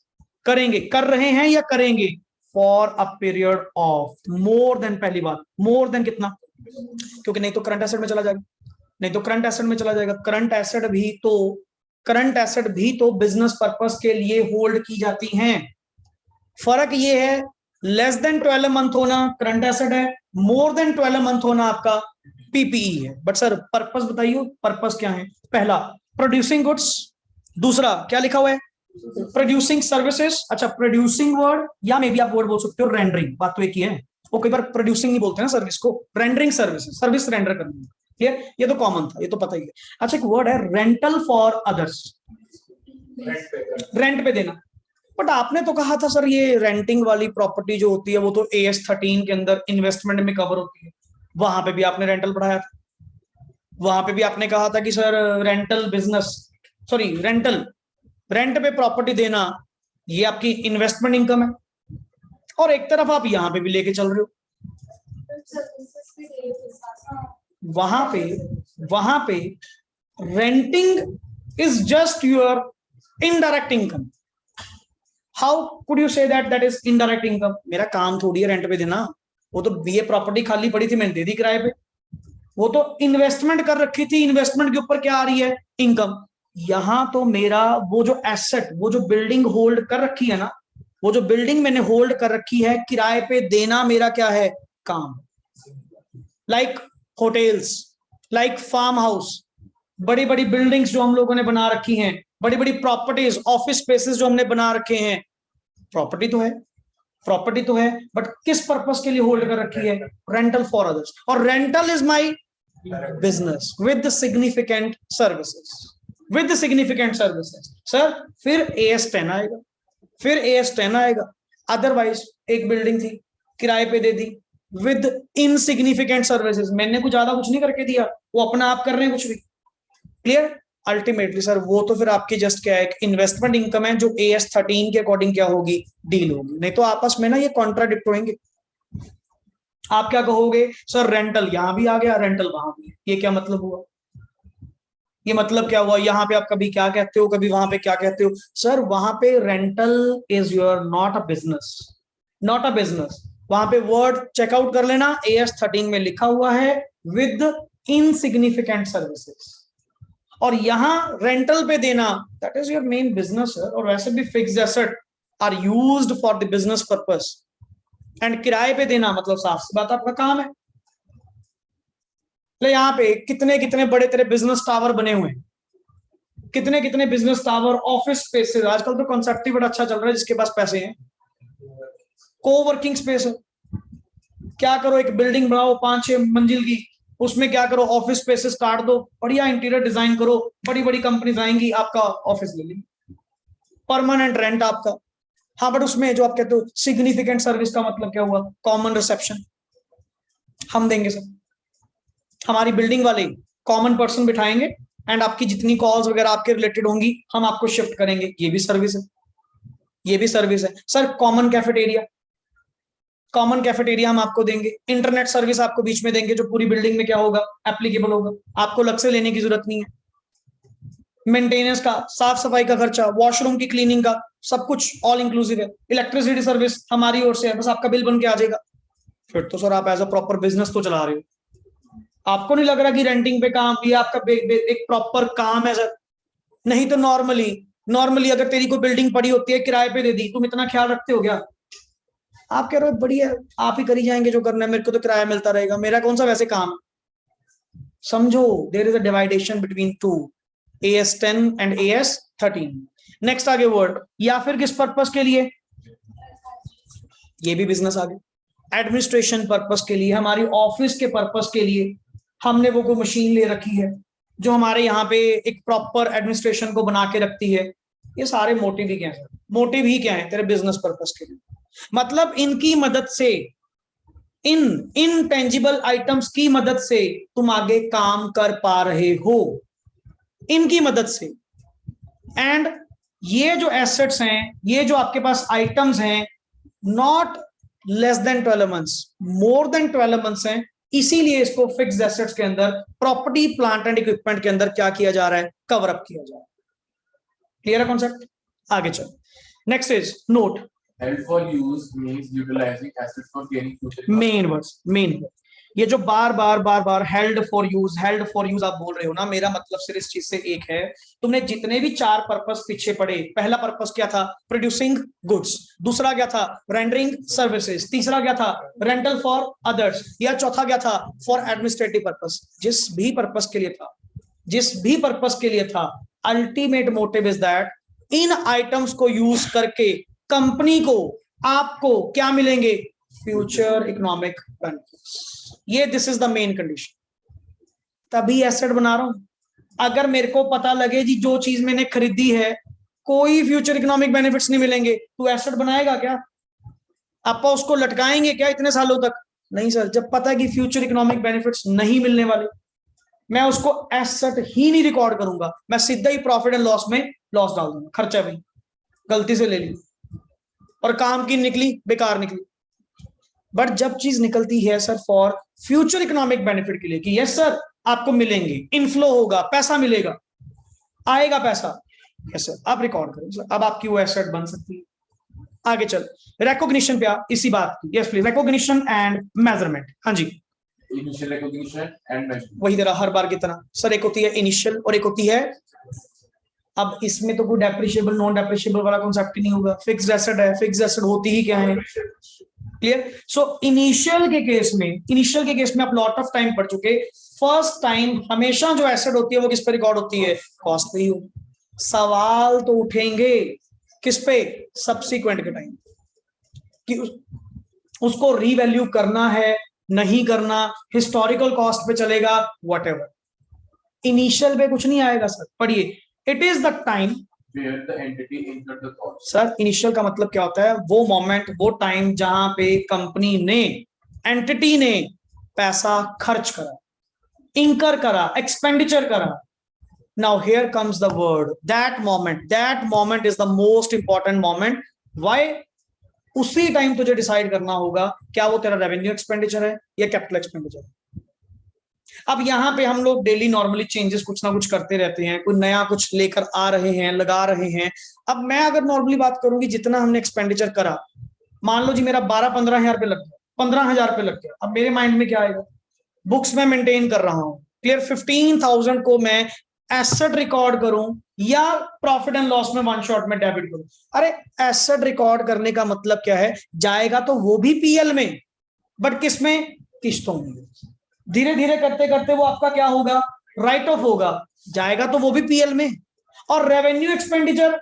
करेंगे, कर रहे हैं या करेंगे for a period of more than, पहली बात मोर देन कितना? क्योंकि नहीं तो करंट एसेट में चला जाएगा, नहीं तो करंट एसेट में चला जाएगा। करंट एसेट भी तो बिजनेस पर्पस के लिए होल्ड की जाती हैं। फर्क ये है, लेस देन 12 मंथ होना करंट एसेट है, मोर देन 12 मंथ होना आपका पीपीई है, बट सर पर्पस बताइए, पर्पस क्या है? पहला प्रोड्यूसिंग गुड्स, दूसरा क्या लिखा हुआ है? Producing services. अच्छा, प्रोड्यूसिंग वर्ड या मे बी आप वर्ड बोल सकते हो रेंडरिंग, बात तो एक ही है। वो कई बार प्रोड्यूसिंग नहीं बोलते ना सर्विस को, रेंडरिंग सर्विसेज, सर्विस रेंडर करनी। क्लियर? ये तो कॉमन था, ये तो पता ही है। अच्छा, एक वर्ड है रेंटल फॉर अदर्स, रेंट पे देना। बट आपने तो कहा था सर ये रेंटिंग वाली प्रॉपर्टी जो होती है वो तो AS 13 के अंदर इन्वेस्टमेंट में कवर होती है, वहां पे भी आपने रेंटल पढ़ाया था, वहां पे भी आपने कहा था कि sir rental business, sorry rental, rent पे प्रॉपर्टी देना ये आपकी इन्वेस्टमेंट इनकम है, और एक तरफ आप यहां पे भी लेके चल रहे हो। वहां पे renting is just your indirect income. How could you say that is indirect income? मेरा काम थोड़ी है रेंट पे देना, वो तो ये प्रॉपर्टी खाली पड़ी थी मैंने दे दी किराए पे, वो तो इन्वेस्टमेंट कर रखी थी, इन्वेस्टमेंट के ऊपर क्या आ रही है? इनकम। यहां तो मेरा वो जो एसेट, वो जो बिल्डिंग होल्ड कर रखी है ना, वो जो बिल्डिंग मैंने होल्ड कर रखी है किराए पे देना मेरा क्या है? काम। Like hotels, like farm house, बड़ी बड़ी बिल्डिंग्स जो हम लोगों ने बना रखी हैं, बड़ी बड़ी प्रॉपर्टीज, ऑफिस स्पेसेस जो हमने बना रखे हैं, प्रॉपर्टी तो है, प्रॉपर्टी तो है, बट किस पर्पस के लिए होल्ड कर रखी है? Rental for others. और rental is my business with significant services, with significant services. Sir फिर AS 10 आएगा, फिर AS 10 आएगा। अदरवाइज एक बिल्डिंग थी किराए पे दे दी विद इनसिग्निफिकेंट सर्विसेज, मैंने कुछ ज्यादा कुछ नहीं करके दिया, वो अपना आप कर रहे हैं कुछ भी। क्लियर? अल्टीमेटली सर वो तो फिर आपकी जस्ट क्या है? एक इन्वेस्टमेंट इनकम है जो AS 13 के अकॉर्डिंग क्या होगी? डील होगी। नहीं तो आपस में ना ये कॉन्ट्राडिक्ट होंगे। आप क्या कहोगे? सर रेंटल यहां भी आ गया, रेंटल वहां भी, ये क्या मतलब हुआ? ये मतलब क्या हुआ? यहाँ पे आप कभी क्या कहते हो, कभी वहां पे क्या कहते हो? सर वहां पे rental is your not a business, not a business. वहां पे वर्ड चेकआउट कर लेना, AS 13 में लिखा हुआ है विद इनसिग्निफिकेंट सर्विसेज, और यहां रेंटल पे देना that is your main business है। और वैसे भी fixed asset are used for the business purpose, and किराए पे देना मतलब साफ सी बात आपका काम है। ले यहाँ पे कितने कितने बड़े तेरे बिजनेस टावर बने हुए हैं, कितने कितने बिजनेस टावर, ऑफिस स्पेसेस, आजकल तो कॉन्सेप्ट ही बड़ा अच्छा चल रहा है जिसके पास पैसे हैं। कोवर्किंग स्पेस है, क्या करो एक बिल्डिंग बनाओ 5-6 मंजिल की, उसमें क्या करो ऑफिस स्पेसेस काट दो, बढ़िया इंटीरियर डिजाइन करो, बड़ी बड़ी कंपनीज आएंगी, आपका ऑफिस ले लेंगे, परमानेंट रेंट आपका। हाँ बट उसमें जो आप कहते हो सिग्निफिकेंट सर्विस का मतलब क्या हुआ? कॉमन रिसेप्शन हम देंगे सर, हमारी बिल्डिंग वाले कॉमन पर्सन बिठाएंगे, एंड आपकी जितनी कॉल्स वगैरह आपके रिलेटेड होंगी हम आपको शिफ्ट करेंगे, ये भी सर्विस है, ये भी सर्विस है। Sir common cafeteria, common cafeteria हम आपको देंगे, इंटरनेट सर्विस आपको बीच में देंगे जो पूरी बिल्डिंग में क्या होगा? एप्लीकेबल होगा, आपको अलग से लेने की जरूरत नहीं है। मेंटेनेंस का, साफ सफाई का खर्चा, वॉशरूम की क्लीनिंग का, सब कुछ ऑल इंक्लूसिव है। इलेक्ट्रिसिटी सर्विस हमारी ओर से है, बस आपका बिल बन के आ जाएगा। फिर तो सर आप एज अ प्रॉपर बिजनेस तो चला रहे हो। आपको नहीं लग रहा कि रेंटिंग पे काम ये आपका एक प्रॉपर काम है सर? नहीं तो नॉर्मली, नॉर्मली अगर तेरी कोई बिल्डिंग पड़ी होती है किराए पे दे दी, तुम इतना ख्याल रखते हो क्या? आप कह रहे हो बढ़िया आप ही करी जाएंगे जो करना है, मेरे को तो किराया मिलता रहेगा, मेरा कौन सा वैसे काम? समझो there is a division between two, AS 10 and AS 13। Next आगे वर्ड, या फिर किस पर्पस के लिए? ये भी बिजनेस आगे, एडमिनिस्ट्रेशन पर्पस के लिए, हमारी ऑफिस के पर्पस के लिए हमने वो कोई मशीन ले रखी है जो हमारे यहाँ पे एक प्रॉपर एडमिनिस्ट्रेशन को बना के रखती है। ये सारे मोटिव ही क्या है? मोटिव ही क्या है तेरे बिजनेस पर्पस के लिए? मतलब इनकी मदद से, इन इनटेंजिबल आइटम्स की मदद से तुम आगे काम कर पा रहे हो, इनकी मदद से। एंड ये जो एसेट्स हैं, ये जो आपके पास आइटम्स हैं, not less than 12 months, more than 12 months हैं, इसीलिए इसको फिक्स्ड एसेट्स के अंदर, प्रॉपर्टी प्लांट एंड इक्विपमेंट के अंदर क्या किया जा रहा है? कवर अप किया जा रहा है। क्लियर है कॉन्सेप्ट? आगे चलो, next is note. Held for use means utilizing assets for gaining future. Main words, main ये जो बार बार हेल्ड फॉर यूज आप बोल रहे हो ना, मेरा मतलब सिर्फ इस चीज से एक है, तुमने जितने भी 4 पर्पस पीछे पढ़े, पहला पर्पस क्या था? प्रोड्यूसिंग गुड्स, दूसरा क्या था? रेंडरिंग सर्विसेज, तीसरा क्या था? रेंटल फॉर अदर्स, या चौथा क्या था? For administrative purpose. जिस भी पर्पस के लिए था, अल्टीमेट मोटिव इज दैट इन आइटम्स को यूज करके कंपनी को, आपको क्या मिलेंगे? Future economic benefits. ये this is the main condition, तभी एसेट बना रहा हूं। अगर मेरे को पता लगे जी जो चीज मैंने खरीदी है कोई फ्यूचर इकोनॉमिक बेनिफिट्स नहीं मिलेंगे, तो एसेट बनाएगा क्या? आप उसको लटकाएंगे क्या इतने सालों तक? नहीं सर, जब पता है कि फ्यूचर इकोनॉमिक बेनिफिट्स नहीं मिलने वाले, मैं उसको एसेट ही नहीं रिकॉर्ड करूंगा, मैं सीधा ही प्रॉफिट एंड लॉस में लॉस डाल दूंगा। खर्चा भी गलती से ले ली और काम की निकली, बेकार निकली। बट जब चीज निकलती है sir for future economic benefit के लिए कि यस सर आपको मिलेंगे, इनफ्लो होगा, पैसा मिलेगा, आएगा पैसा, यस सर, आप रिकॉर्ड करो सर, अब आपकी वो एसेट बन सकती है। आगे चल, रिकॉग्निशन पे इसी बात की, yes please, recognition and measurement. हाँ जी, इनिशियल रिकॉग्निशन एंड मेजरमेंट। वही तरह हर बार की तरह सर, एक होती है इनिशियल और एक होती है, अब इसमें तो कोई डेप्रिशिएबल नॉन डेप्रिशिएबल वाला कॉन्सेप्ट ही नहीं होगा, फिक्स्ड एसेट है, फिक्स्ड एसेट होती ही क्या है? क्लियर। सो इनिशियल के केस में आप लॉट ऑफ टाइम पढ़ चुके, फर्स्ट टाइम हमेशा जो एसेट होती है वो किस पे रिकॉर्ड होती है? कॉस्ट पे ही हो। सवाल तो उठेंगे किस पे? सब्सिक्वेंट के टाइम, कि उसको रीवैल्यू करना है, नहीं करना, हिस्टोरिकल कॉस्ट पे चलेगा, व्हाटएवर। इनिशियल पे कुछ नहीं आएगा सर, पढ़िए, it is the time where the entity incurred the cost। Sir initial का मतलब क्या होता है? वो मोमेंट, वो टाइम जहां पे कंपनी ने, एंटिटी ने पैसा खर्च करा, इंकर करा, एक्सपेंडिचर करा। Now here comes the word that moment is the most important moment. Why? उसी टाइम तुझे डिसाइड करना होगा क्या वो तेरा रेवेन्यू एक्सपेंडिचर है या कैपिटल एक्सपेंडिचर है। अब यहाँ पे हम लोग डेली नॉर्मली चेंजेस कुछ ना कुछ करते रहते हैं, कोई नया कुछ लेकर आ रहे हैं, लगा रहे हैं। अब मैं अगर नॉर्मली बात करूंगी, जितना हमने एक्सपेंडिचर करा, मान लो जी मेरा 12-15 हजार पे लग गया, 15,000 पे लग गया, अब मेरे माइंड में क्या आएगा? बुक्स में मेंटेन कर रहा हूं, क्लियर, 15,000 को मैं एसेट रिकॉर्ड करूं या प्रॉफिट एंड लॉस में वन शॉट में डेबिट करूं? अरे एसेट रिकॉर्ड करने का मतलब क्या है? जाएगा तो वो भी पीएल में, बट किस में? किस्तों में। धीरे धीरे करते करते वो आपका क्या होगा? राइट ऑफ होगा, जाएगा तो वो भी पीएल में, और रेवेन्यू एक्सपेंडिचर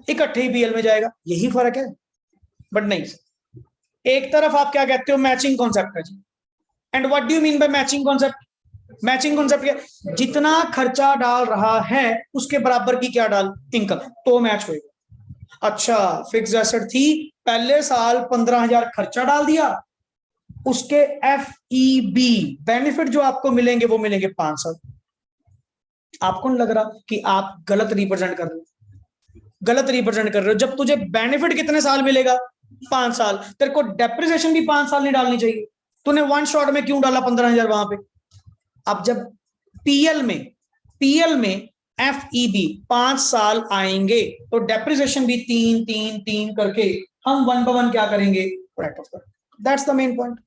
इकट्ठे ही पीएल में जाएगा। यही फर्क है। बट नहीं, एक तरफ आप क्या कहते हो? मैचिंग कॉन्सेप्ट है जी। And what do you mean by matching concept? Matching concept क्या? जितना खर्चा डाल रहा है उसके बराबर की क्या डाल? इनकम, तो मैच होगा। अच्छा, फिक्स एसेट थी, पहले साल 15,000 खर्चा डाल दिया, उसके FEB बेनिफिट जो आपको मिलेंगे वो मिलेंगे 5 साल। आपको नहीं लग रहा कि आप गलत रिप्रेजेंट कर रहे हो? जब तुझे बेनिफिट कितने साल मिलेगा? 5 साल। तेरे को डेप्रिसिएशन भी 5 साल नहीं डालनी चाहिए, तूने वन शॉट में क्यों डाला 15,000 वहां पे? अब जब पीएल में FEB 5 साल आएंगे तो डेप्रिसिएशन भी 3 करके हम वन बाय वन क्या करेंगे? Right of. That's the main point.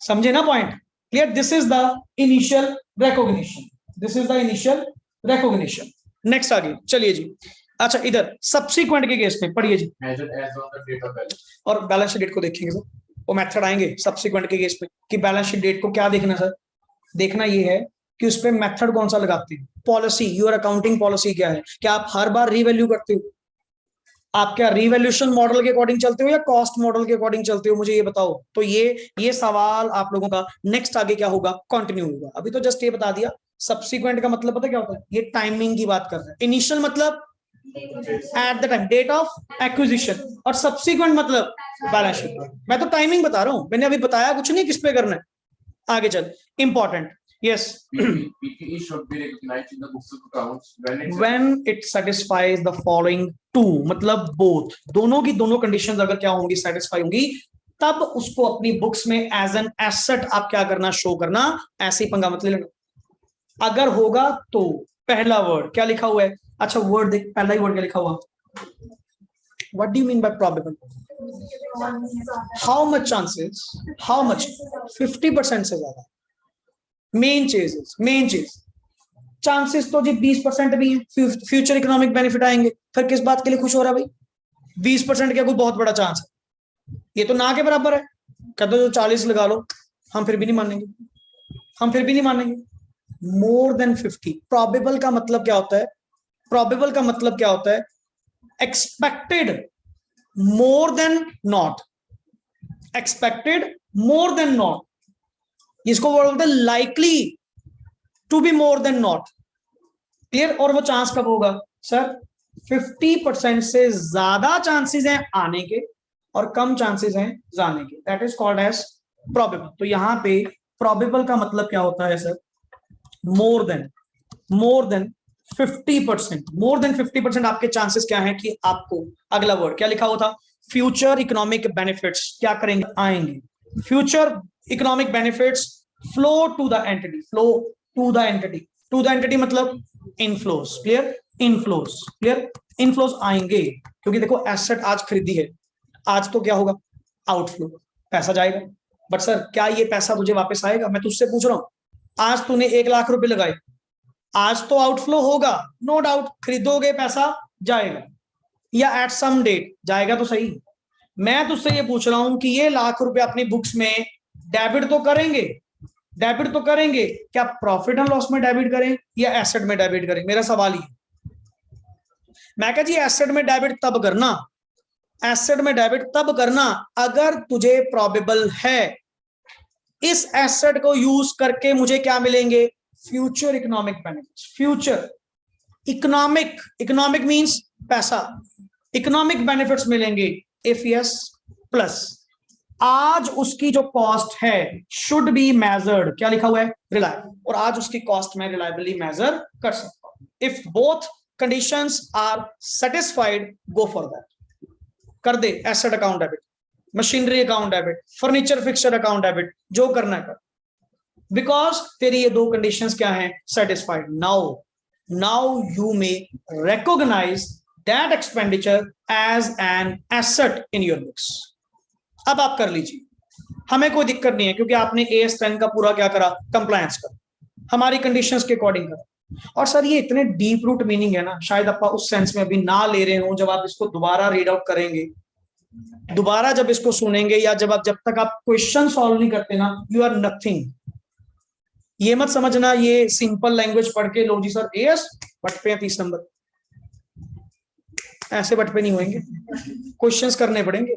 समझे ना point? Clear? This is the initial recognition. Next आगे चलिए जी। अच्छा, इधर सब्सिक्वेंट के केस में पढ़िए जी, measured as on the date of balance। और बैलेंस शीट डेट को देखेंगे सर, वो मेथड आएंगे सब्सिक्वेंट के केस में कि बैलेंस शीट डेट को क्या देखना सर? देखना ये है कि उस पर मेथड कौन सा लगाते हैं, पॉलिसी, योर अकाउंटिंग पॉलिसी क्या है, क्या आप हर बार रीवैल्यू करते हो? आप क्या रिवैल्यूएशन मॉडल के अकॉर्डिंग चलते हो या कॉस्ट मॉडल के अकॉर्डिंग चलते हो? मुझे ये बताओ। तो ये सवाल आप लोगों का नेक्स्ट आगे क्या होगा? कंटिन्यू होगा। अभी तो जस्ट ये बता दिया। सब्सिक्वेंट का मतलब पता क्या होता है? ये टाइमिंग की बात कर रहे हैं। इनिशियल मतलब at the time, date of acquisition, और सब्सिक्वेंट मतलब बैलेंस शीट। मैं तो टाइमिंग बता रहा हूं, मैंने अभी बताया कुछ नहीं किस पे करना है। आगे चल, important, yes, PPE should be recognized in the books of accounts when it satisfies the following two, मतलब both, दोनों की दोनों कंडीशंस अगर क्या होंगी? सेटिस्फाई होंगी, तब उसको अपनी बुक्स में एज एन एसेट आप क्या करना? शो करना। ऐसे ही पंगा मत ले लेना। अगर होगा तो पहला वर्ड क्या लिखा हुआ है? अच्छा वर्ड देख, पहला ही वर्ड क्या लिखा हुआ? What do you mean by probable? How much chances? How much? 50% से ज्यादा. मेन चीज चांसेस तो जी 20% भी है, फ्यूचर इकोनॉमिक बेनिफिट आएंगे, फिर किस बात के लिए खुश हो रहा है भाई? 20% क्या कोई बहुत बड़ा चांस है? ये तो ना के बराबर है. कहते जो 40 लगा लो, हम फिर भी नहीं मानेंगे. मोर देन 50. प्रोबेबल का मतलब क्या होता है? Expected more than not. इसको बोलते हैं likely to be more than not. Clear? और वो चांस कब होगा सर? 50% से ज्यादा चांसेस हैं आने के और कम चांसेस हैं जाने के. That is called as probable. तो यहां पे प्रोबेबल का मतलब क्या होता है sir? More than 50%. More than 50% आपके चांसेस क्या है कि आपको, अगला वर्ड क्या लिखा हुआ था? फ्यूचर इकोनॉमिक बेनिफिट्स क्या करेंगे? आएंगे. Future economic benefits flow to the entity मतलब इनफ्लोस. क्लियर? इनफ्लोस आएंगे, क्योंकि देखो एसेट आज खरीदी है, आज तो क्या होगा? आउटफ्लो, पैसा जाएगा. बट सर क्या ये पैसा तुझे वापस आएगा? मैं तुझसे पूछ रहा हूं, आज तूने 1 लाख रुपए लगाए, आज तो आउटफ्लो होगा, नो डाउट. खरीदोगे, पैसा जाएगा, या एट सम डेट जाएगा तो सही. मैं तुझसे ये पूछ रहा हूं कि ये लाख रुपए अपनी बुक्स में डेबिट तो करेंगे, क्या प्रॉफिट एंड लॉस में डेबिट करें या एसेट में डेबिट करें? मेरा सवाल ही. मैं कहा जी एसेट में डेबिट तब करना अगर तुझे प्रोबेबल है इस एसेट को यूज करके मुझे क्या मिलेंगे? Future economic benefits. Future economic means पैसा, इकोनॉमिक बेनिफिट्स मिलेंगे. इफ यस प्लस आज उसकी जो कॉस्ट है शुड बी मेजर्ड, क्या लिखा हुआ है? रिलायबल. और आज उसकी कॉस्ट में रिलायबली मेजर कर सकता हूं. If both conditions are satisfied, go for that. कर दे asset account debit, machinery account debit, furniture fixture account debit, जो करना है कर. बिकॉज तेरी ये 2 कंडीशंस क्या है? Satisfied. Now you may recognise that expenditure as an asset in your books. अब आप कर लीजिए, हमें कोई दिक्कत नहीं है, क्योंकि आपने AS10 का पूरा क्या करा? कंप्लायंस करा, हमारी कंडीशंस के अकॉर्डिंग करा. और सर ये इतने डीप रूट मीनिंग है ना, शायद आप उस सेंस में अभी ना ले रहे हो. जब आप इसको दोबारा रीड आउट करेंगे, दोबारा जब इसको सुनेंगे, या जब तक आप क्वेश्चन सॉल्व नहीं करते ना, यू आर नथिंग. ये मत समझना ये सिंपल लैंग्वेज पढ़ के लो जी सर AS बट पे 30 नंबर, ऐसे बट पे नहीं होंगे. क्वेश्चंस करने पड़ेंगे.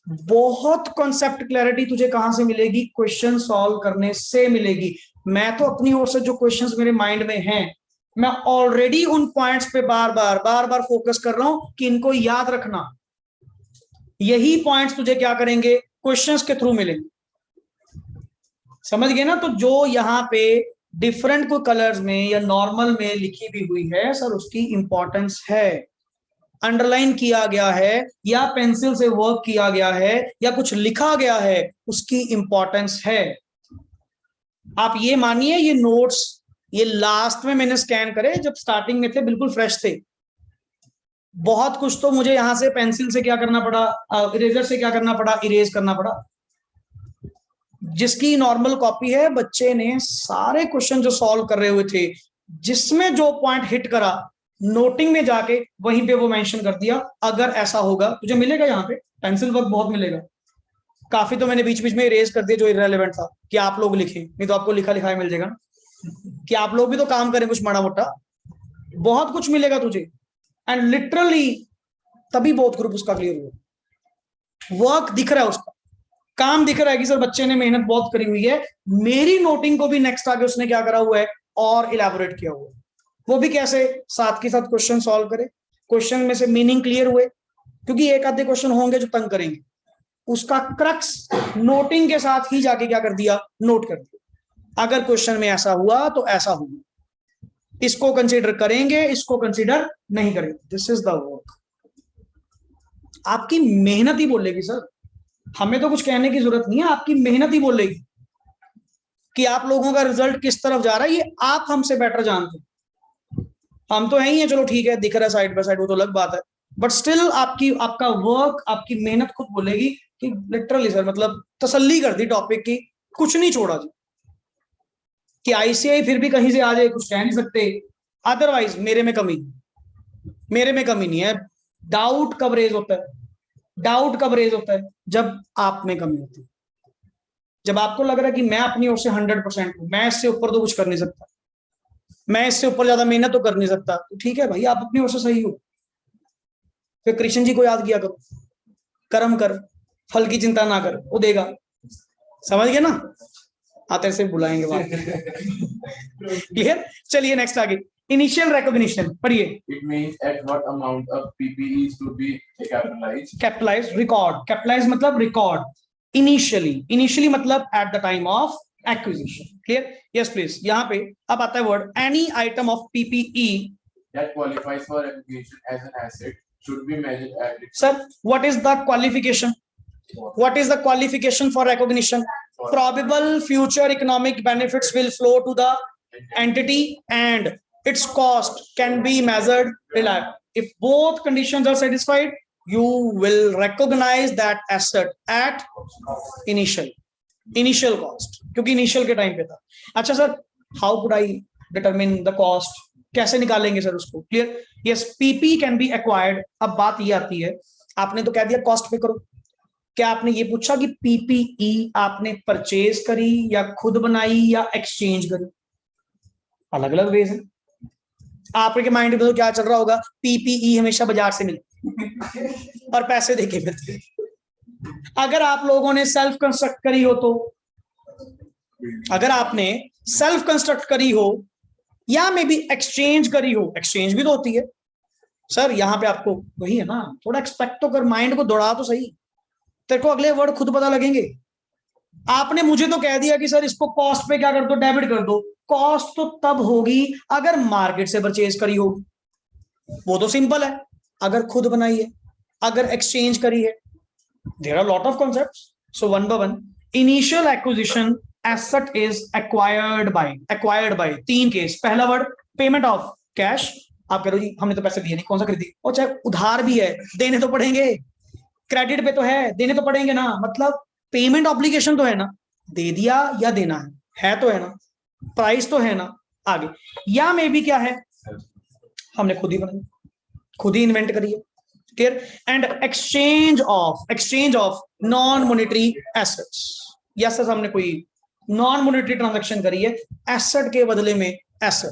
बहुत कॉन्सेप्ट क्लैरिटी तुझे कहां से मिलेगी? क्वेश्चन सॉल्व करने से मिलेगी. मैं तो अपनी ओर से जो क्वेश्चंस मेरे माइंड में हैं, मैं ऑलरेडी उन पॉइंट्स पे बार बार फोकस कर रहा हूं कि इनको याद रखना. यही पॉइंट्स तुझे क्या करेंगे? क्वेश्चंस के थ्रू मिलेंगे. समझ गए ना? तो जो यहाँ पे डिफरेंट को कलर्स में या नॉर्मल में लिखी भी हुई है सर, उसकी इंपॉर्टेंस है. अंडरलाइन किया गया है या पेंसिल से वर्क किया गया है या कुछ लिखा गया है, उसकी इंपॉर्टेंस है. आप ये मानिए ये नोट्स ये लास्ट में मैंने स्कैन करे, जब स्टार्टिंग में थे बिल्कुल फ्रेश थे. बहुत कुछ तो मुझे यहां से पेंसिल से क्या करना पड़ा, इरेजर से क्या करना पड़ा, इरेज करना पड़ा. जिसकी नॉर्मल कॉपी है, बच्चे ने सारे क्वेश्चन जो सॉल्व कर रहे हुए थे, जिसमें जो पॉइंट हिट करा, नोटिंग में जाके वहीं पे वो मेंशन कर दिया. अगर ऐसा होगा तुझे मिलेगा यहाँ पे पेंसिल वर्क बहुत मिलेगा. काफी तो मैंने बीच बीच में इरेज कर दिया जो इररिलेवेंट था, कि आप लोग लिखें, नहीं तो आपको लिखा लिखाया मिल जाएगा ना, कि आप लोग भी तो काम करें कुछ माड़ा मोटा. बहुत कुछ मिलेगा तुझे. एंड लिटरली तभी बहुत ग्रुप उसका क्लियर हुआ. वर्क दिख रहा है, उसका काम दिख रहा है कि सर बच्चे ने मेहनत बहुत करी हुई है. मेरी नोटिंग को भी नेक्स्ट आगे उसने क्या करा हुआ है और इलैबोरेट किया हुआ है. वो भी कैसे? साथ के साथ क्वेश्चन सॉल्व करे, क्वेश्चन में से मीनिंग क्लियर हुए, क्योंकि एक आधे क्वेश्चन होंगे जो तंग करेंगे. उसका क्रक्स नोटिंग के साथ ही जाके क्या कर दिया? नोट कर दिया. अगर क्वेश्चन में ऐसा हुआ तो ऐसा हुआ, इसको कंसीडर करेंगे, इसको कंसीडर नहीं करेंगे. This is the work. आपकी मेहनत ही बोलेगी सर, हमें तो कुछ कहने की जरूरत नहीं है. आपकी मेहनत ही बोलेगी कि आप लोगों का रिजल्ट किस तरफ जा रहा है. ये आप हमसे बेटर जानते हैं. हम तो है ही है, चलो ठीक है, दिख रहा है साइड बाय साइड, वो तो अलग बात है. बट स्टिल आपका वर्क, आपकी मेहनत खुद बोलेगी कि लिटरली सर मतलब तसल्ली कर दी टॉपिक की, कुछ नहीं छोड़ा जी, कि आईसीआई फिर भी कहीं से आ जाए कुछ कह नहीं सकते, अदरवाइज मेरे में कमी नहीं है। डाउट कब रेज होता है? डाउट कब रेज होता है? जब आप में कमी होती है, जब आपको लग रहा है कि मैं अपनी ओर से 100% हूं, मैं इससे ऊपर तो कुछ कर नहीं सकता, मैं इससे ऊपर ज्यादा मेहनत तो कर नहीं सकता, तो ठीक है भाई, आप अपनी ओर से सही हो। फिर कृष्ण जी को याद किया करो, कर्म कर, फल की चिंता ना कर, वो देगा। समझ गए ना? आते से बुलाएंगे बात। क्लियर? चलिए नेक्स्ट आगे, इनिशियल रिकॉग्निशन पढ़िए। It means at what amount of PPE is to be capitalized. Capitalise record, capitalise मतलब रिकॉर्ड, इनिशियली मतलब at the time of acquisition. Clear? Yes please. यहाँ पे अब आता है word any item of PPE that qualifies for recognition as an asset should be measured at its. Sir, what is the qualification? What is the qualification for recognition? Probable future economic benefits will flow to the entity and its cost can be measured reliably. If both conditions are satisfied, you will recognize that asset at initial cost, क्योंकि initial के time पे था। अच्छा sir, how could I determine the cost? कैसे निकालेंगे sir उसको? Clear? Yes, PP can be acquired. अब बात ये आती है, आपने तो कह दिया कॉस्ट पे करो, क्या आपने ये पूछा कि पीपीई आपने परचेज करी या खुद बनाई या एक्सचेंज करी? अलग अलग वेज है। आपके माइंड में तो क्या चल रहा होगा, पीपीई हमेशा बाजार से मिलती और पैसे देके मिलते। अगर आप लोगों ने सेल्फ कंस्ट्रक्ट करी हो, तो अगर आपने सेल्फ कंस्ट्रक्ट करी हो या मे बी एक्सचेंज करी हो, एक्सचेंज भी तो होती है सर। यहां पे आपको वही है ना, थोड़ा एक्सपेक्ट तो कर, माइंड को दौड़ा तो सही, तेरे को अगले वर्ड खुद पता लगेंगे। आपने मुझे तो कह दिया कि सर इसको कॉस्ट पे क्या कर दो, डेबिट कर दो। कॉस्ट तो तब होगी अगर मार्केट से परचेज करी होगी, वो तो सिंपल है। अगर खुद बनाई है, अगर एक्सचेंज करी है, there are lot of concepts. So one by one, initial acquisition asset is acquired by तीन केस। पहला वर्ड पेमेंट ऑफ कैश, आप कह रहे हो जी हमने तो पैसे दिए नहीं, कौन सा खरीदी? और चाहे उधार भी है, देने तो पड़ेंगे, क्रेडिट पे तो है, देने तो पड़ेंगे ना, मतलब पेमेंट ऑब्लिगेशन तो है ना, दे दिया या देना है तो है ना, प्राइस तो है ना। आगे, या मे बी क्या है, हमने खुद ही बनाई, खुद ही इन्वेंट करी है। Clear? And exchange of non monetary assets, या सर हमने कोई नॉन मॉनेटरी ट्रांजैक्शन करी है, एसेट के बदले में एसेट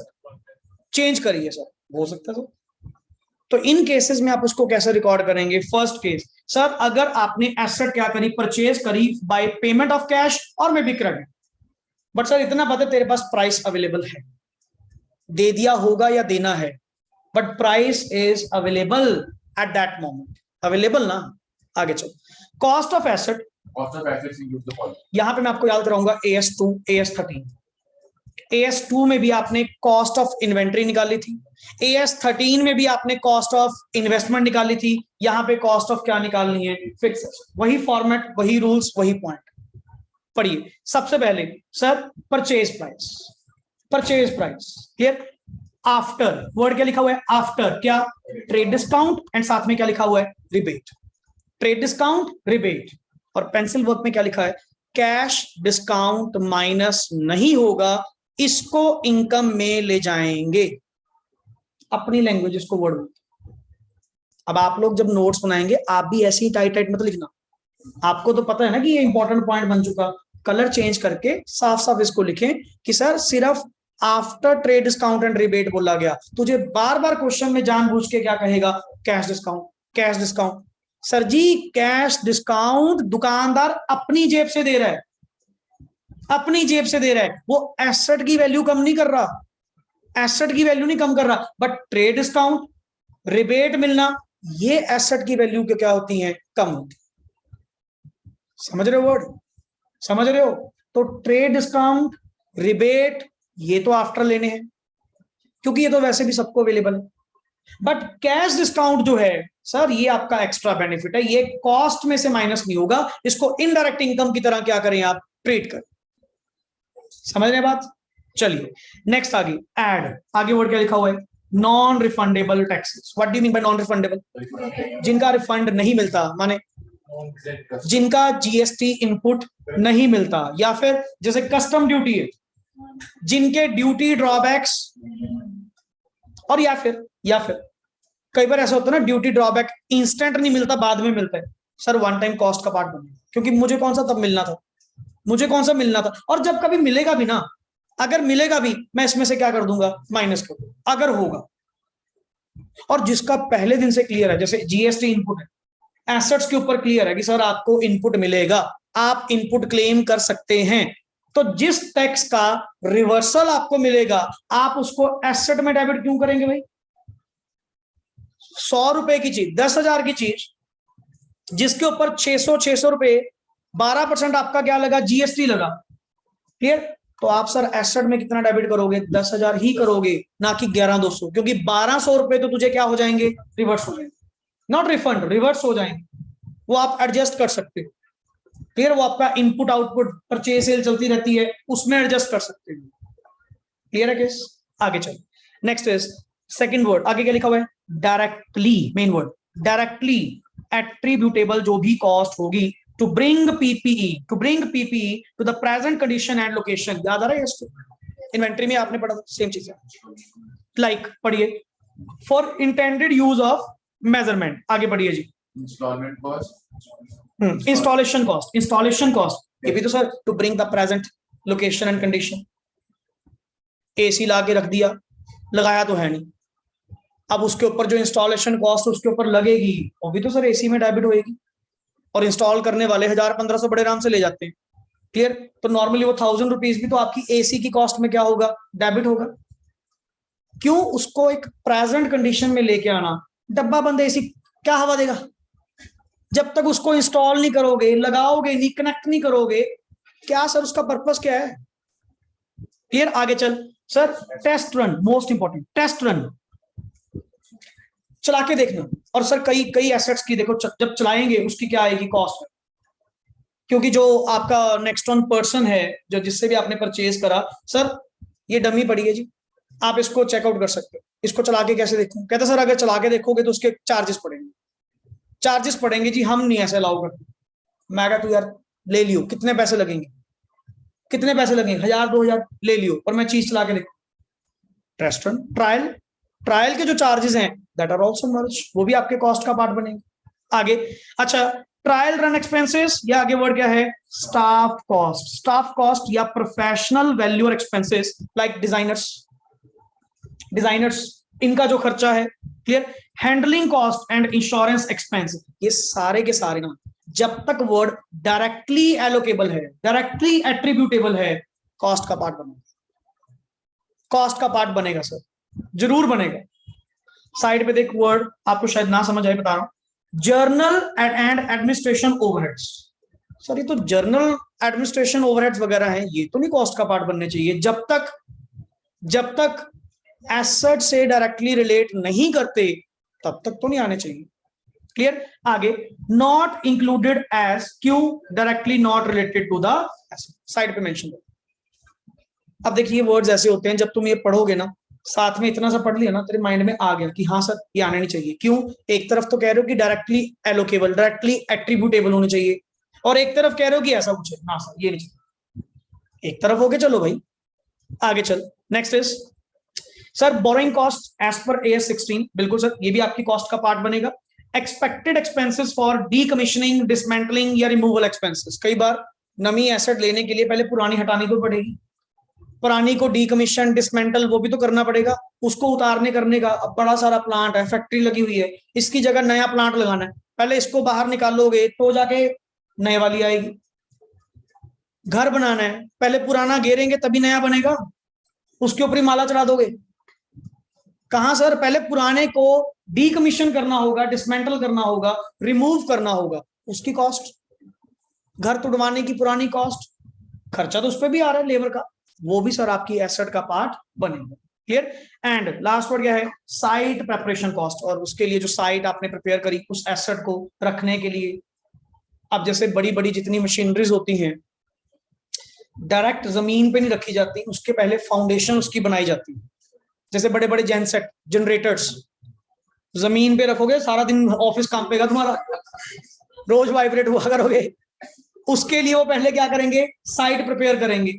चेंज करी है सर, हो सकता है सर। तो इन केसेस में आप उसको कैसे रिकॉर्ड करेंगे? फर्स्ट केस, सर अगर आपने एसेट क्या करी, परचेज करी बाय पेमेंट ऑफ कैश और may B credit, but sir इतना पता तेरे पास प्राइस अवेलेबल है, दे दिया होगा या देना है, but price is available at that moment, available ना। आगे चलो, cost of asset, Cost of assets includes the following. यहां पे मैं आपको याद कराऊंगा AS2 AS13। AS2 में भी आपने कॉस्ट ऑफ इन्वेंट्री निकाली थी, AS13 में भी आपने कॉस्ट ऑफ इन्वेस्टमेंट निकाली थी, यहां पे कॉस्ट ऑफ क्या निकालनी है? फिक्स। वही फॉर्मेट, वही रूल्स, वही पॉइंट। पढ़िए सबसे पहले sir, purchase price. Clear? After, word क्या लिखा हुआ है? आफ्टर क्या? ट्रेड डिस्काउंट, एंड साथ में क्या लिखा हुआ है? रिबेट। ट्रेड डिस्काउंट, रिबेट, और पेंसिल वर्क में क्या लिखा है? कैश डिस्काउंट माइनस नहीं होगा, इसको इनकम में ले जाएंगे। अपनी लैंग्वेज इसको वर्ड। अब आप लोग जब नोट्स बनाएंगे, आप भी ऐसे ही टाइट मत लिखना, आपको तो पता है ना कि ये इंपॉर्टेंट पॉइंट बन चुका। कलर चेंज करके साफ साफ इसको लिखें कि सर सिर्फ after trade discount and rebate बोला गया। तुझे बार बार क्वेश्चन में जानबूझ के क्या कहेगा? Cash discount, cash discount. Sir जी कैश डिस्काउंट दुकानदार अपनी जेब से दे रहा है, अपनी जेब से दे रहा है, वो एसेट की वैल्यू कम नहीं कर रहा, एसेट की वैल्यू नहीं कम कर रहा। बट ट्रेड डिस्काउंट, रिबेट मिलना, ये एसेट की वैल्यू क्या होती है? कम होती। समझ रहे हो वर्ड? समझ रहे हो? तो ट्रेड डिस्काउंट, रिबेट, ये तो आफ्टर लेने हैं क्योंकि ये तो वैसे भी सबको अवेलेबल है। बट कैश डिस्काउंट जो है सर, ये आपका एक्स्ट्रा बेनिफिट है, ये कॉस्ट में से माइनस नहीं होगा, इसको इनडायरेक्ट इनकम की तरह क्या करें आप? ट्रीट करें। समझ रहे बात? चलिए नेक्स्ट आगे, ऐड। आगे वर्ड क्या लिखा हुआ है? Non refundable taxes. What do you mean bye non refundable? जिनका रिफंड नहीं मिलता, माने जिनका जीएसटी इनपुट नहीं मिलता, या फिर जैसे कस्टम ड्यूटी है, जिनके ड्यूटी ड्रॉबैक्स, और या फिर कई बार ऐसा होता है ना, ड्यूटी ड्रॉबैक इंस्टेंट नहीं मिलता, बाद में मिलता है। सर वन टाइम कॉस्ट का पार्ट बनेगा, क्योंकि मुझे कौन सा तब मिलना था, मुझे कौन सा मिलना था। और जब कभी मिलेगा भी ना, अगर मिलेगा भी, मैं इसमें से क्या कर दूंगा, माइनस कर दूंगा अगर होगा। और जिसका पहले दिन से क्लियर है, जैसे जीएसटी इनपुट है, एसेट्स के ऊपर क्लियर है कि सर आपको इनपुट मिलेगा, आप इनपुट क्लेम कर सकते हैं, तो जिस टैक्स का रिवर्सल आपको मिलेगा, आप उसको एसेट में डेबिट क्यों करेंगे भाई? 100 रुपए की चीज, 10,000 की चीज, जिसके ऊपर 600 रुपए 12% आपका क्या लगा, जीएसटी लगा, क्लियर? तो आप सर एसेट में कितना डेबिट करोगे, 10,000 ही करोगे, ना कि 11,200, क्योंकि 1,200 रुपए तो तुझे क्या हो जाएंगे, रिवर्स हो जाएंगे, नॉट रिफंड, रिवर्स हो जाएंगे। वो आप एडजस्ट कर सकते हो, क्लियर? वो आपका इनपुट आउटपुट परचेज सेल चलती रहती है, उसमें एडजस्ट कर सकते हो। क्लियर है केस? आगे चलो, नेक्स्ट इज सेकंड वर्ड, आगे क्या लिखा हुआ है, directly, main word directly attributable जो भी कॉस्ट होगी to bring PPE to the present condition and location. याद आ रहा है इसको? इन्वेंटरी में आपने पढ़ा सेम चीज है। लाइक पढ़िए, for intended use of measurement. आगे पढ़िए जी। इंस्टॉलमेंट कॉस्ट, इंस्टॉलेशन कॉस्ट, ये भी तो sir to bring the present location and condition. AC ला के रख दिया, लगाया तो है नहीं, अब उसके ऊपर जो इंस्टॉलेशन कॉस्ट उसके ऊपर लगेगी, वो भी तो सर एसी में डेबिट होएगी। और इंस्टॉल करने वाले 1,000-1,500 बड़े आराम से ले जाते हैं, क्लियर? तो नॉर्मली वो 1,000 रुपीज भी तो आपकी एसी की कॉस्ट में क्या होगा, डेबिट होगा। क्यों? उसको एक प्रेजेंट कंडीशन में लेके आना। डब्बा बंद एसी क्या हवा देगा? जब तक उसको इंस्टॉल नहीं करोगे, लगाओगे नहीं, कनेक्ट नहीं करोगे, क्या सर उसका पर्पस क्या है? क्लियर? आगे चल sir, test run, most important, test run चला के देखना। और सर कई एसेट्स की देखो, जब चलाएंगे उसकी क्या आएगी कॉस्ट, क्योंकि जो आपका नेक्स्ट ऑन पर्सन है, जो जिससे भी आपने परचेज करा, सर ये डमी पड़ी है जी, आप इसको चेकआउट कर सकते हो, इसको चला के कैसे देखूं? कहता सर अगर चला के देखोगे तो उसके चार्जेस पड़ेंगे जी, हम नहीं ऐसे अलाउ करते। मैं कहा तू यार ले लियो, कितने पैसे लगेंगे, 1,000-2,000 ले लियो, और मैं चीज चला के देखू। टेस्ट रन, ट्रायल के जो चार्जेस हैं दैट आर आल्सो मर्ज, वो भी आपके कॉस्ट का पार्ट बनेंगे। आगे अच्छा, ट्रायल रन एक्सपेंसेस, या आगे वर्ड क्या है, स्टाफ कॉस्ट या professional valuer expenses like designers, इनका जो खर्चा है, clear? Handling cost and insurance expense, ये सारे के सारे ना, जब तक वर्ड डायरेक्टली एलोकेबल है, डायरेक्टली एट्रीब्यूटेबल है, कॉस्ट का पार्ट बनेगा सर, जरूर बनेगा। साइड पे देख वर्ड, आपको शायद ना समझ आए, बता रहा हूं, journal and administration overheads. Sir ये तो जर्नल एडमिनिस्ट्रेशन ओवरहेड्स वगैरह हैं, ये तो नहीं कॉस्ट का पार्ट बनने चाहिए, जब तक एसेट से डायरेक्टली रिलेट नहीं करते तब तक तो नहीं आने चाहिए। क्लियर? आगे, नॉट इंक्लूडेड एज, क्यों? Directly not related to the asset, side पे मेंशन। अब देखिए वर्ड्स ऐसे होते हैं, जब तुम ये पढ़ोगे ना, साथ में इतना सा पढ़ लिया ना, तेरे माइंड में आ गया कि हाँ सर ये आने नहीं चाहिए। क्यों? एक तरफ तो कह रहे हो कि डायरेक्टली एलोकेबल, डायरेक्टली एट्रीब्यूटेबल होने चाहिए, और एक तरफ कह रहे हो कि ऐसा कुछ है ना सर, ये नहीं चाहिए। एक तरफ होके चलो भाई, आगे चल। Next is sir borrowing cost as per AS 16, बिल्कुल सर, ये भी आपकी कॉस्ट का पार्ट बनेगा। Expected expenses for decommissioning, dismantling या रिमूवल एक्सपेंसेस। कई बार नमी एसेट लेने के लिए पहले पुरानी हटानी तो पड़ेगी, पुरानी को डीकमीशन, डिसमेंटल वो भी तो करना पड़ेगा, उसको उतारने करने का। अब बड़ा सारा प्लांट है, फैक्ट्री लगी हुई है, इसकी जगह नया प्लांट लगाना है, पहले इसको बाहर निकालोगे तो जाके नए वाली आएगी। घर बनाना है, पहले पुराना घेरेंगे तभी नया बनेगा, उसके ऊपर ही माला चढ़ा दोगे? कहां सर, पहले पुराने को डीकमीशन करना होगा, डिसमेंटल करना होगा, रिमूव करना होगा, उसकी कॉस्ट। घर तुड़वाने की पुरानी कॉस्ट, खर्चा तो उस पर भी आ रहा है लेबर का, वो भी सर आपकी एसेट का पार्ट बनेगा। क्लियर? एंड लास्ट वर्ड क्या है, साइट प्रेपरेशन कॉस्ट, और उसके लिए जो साइट आपने प्रिपेयर करी उस एसेट को रखने के लिए। अब जैसे बड़ी बड़ी जितनी मशीनरीज होती हैं, डायरेक्ट जमीन पे नहीं रखी जाती, उसके पहले फाउंडेशन उसकी बनाई जाती है, जैसे बड़े बड़े जेनसेट, जनरेटर्स, जमीन पे रखोगे सारा दिन ऑफिस कांपेगा तुम्हारा, रोज वाइब्रेट हुआ करोगे। उसके लिए वो पहले क्या करेंगे, साइट प्रिपेयर करेंगे,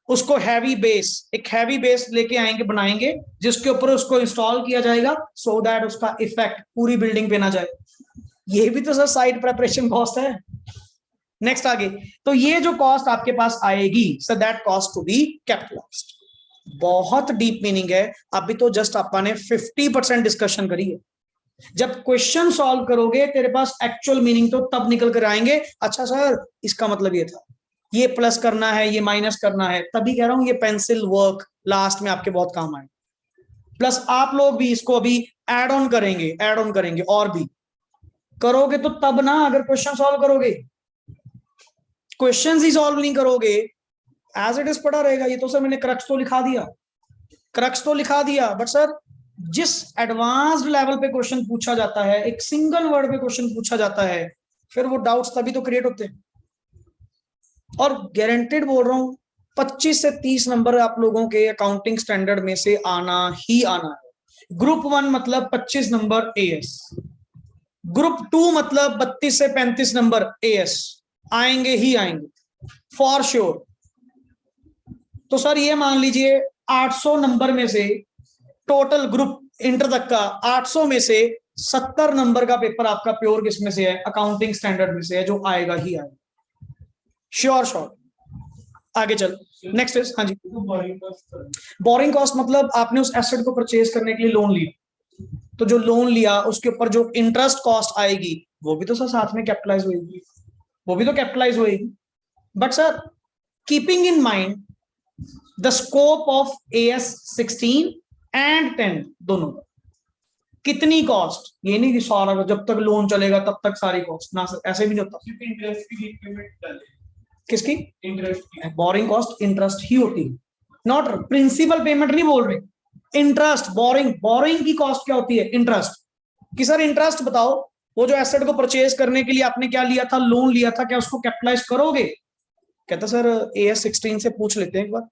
उसको हैवी बेस, एक हैवी बेस लेके आएंगे, बनाएंगे, जिसके ऊपर उसको इंस्टॉल किया जाएगा, सो दैट उसका इफेक्ट पूरी बिल्डिंग पे ना जाए। ये भी तो सर साइट प्रिपरेशन कॉस्ट है। नेक्स्ट आगे, तो ये जो कॉस्ट आपके पास आएगी sir, that cost to be capitalised. बहुत डीप मीनिंग है, अभी तो जस्ट अपन ने 50% डिस्कशन करी है। जब क्वेश्चन सॉल्व करोगे तेरे पास एक्चुअल मीनिंग तो तब निकल कर आएंगे, अच्छा सर इसका मतलब ये था, ये प्लस करना है, ये माइनस करना है। तभी कह रहा हूं ये पेंसिल वर्क लास्ट में आपके बहुत काम आए। प्लस आप लोग भी इसको अभी ऐड ऑन करेंगे और भी करोगे तो तब ना, अगर क्वेश्चन सॉल्व करोगे, क्वेश्चंस ही सॉल्व नहीं करोगे, एज इट इज पढ़ा रहेगा। ये तो सर मैंने क्रक्स तो लिखा दिया, बट सर जिस एडवांस्ड लेवल पे क्वेश्चन पूछा जाता है, एक सिंगल वर्ड पे क्वेश्चन पूछा जाता है, फिर वो डाउट्स तभी तो क्रिएट होते हैं। और गारंटेड बोल रहा हूं 25 से 30 नंबर आप लोगों के अकाउंटिंग स्टैंडर्ड में से आना ही आना है। ग्रुप 1 मतलब 25 नंबर एएस, ग्रुप 2 मतलब 32 से 35 नंबर एएस आएंगे ही आएंगे फॉर श्योर। तो सर ये मान लीजिए 800 नंबर में से, टोटल ग्रुप इंटर तक का 800 में से 70 नंबर का पेपर आपका प्योर किस में से है, अकाउंटिंग स्टैंडर्ड में से है, जो आएगा ही आएगा श्योर। आगे चल, नेक्स्ट इज, हाँ जी, बोरिंग कॉस्ट मतलब आपने उस एसेट को परचेज करने के लिए लोन लिया, तो जो लोन लिया उसके ऊपर जो इंटरेस्ट कॉस्ट आएगी वो भी तो सर साथ में कैपिटलाइज होएगी, but sir keeping in mind the scope of AS 16 and 10 दोनों, कितनी कॉस्ट, ये नहीं कि सारा जब तक लोन चलेगा तब तक सारी कॉस्ट ना सर, ऐसे भी नहीं होता। किसकी इंटरेस्ट, बोरिंग कॉस्ट इंटरेस्ट ही होती है, नॉट प्रिंसिपल पेमेंट नहीं बोल रहे, इंटरेस्ट। बोरिंग की कॉस्ट क्या होती है, इंटरेस्ट। कि सर इंटरेस्ट बताओ, वो जो एसेट को परचेज करने के लिए आपने क्या लिया था, लोन लिया था, क्या उसको कैपिटलाइज करोगे? कहता सर AS 16 से पूछ लेते हैं एक बार,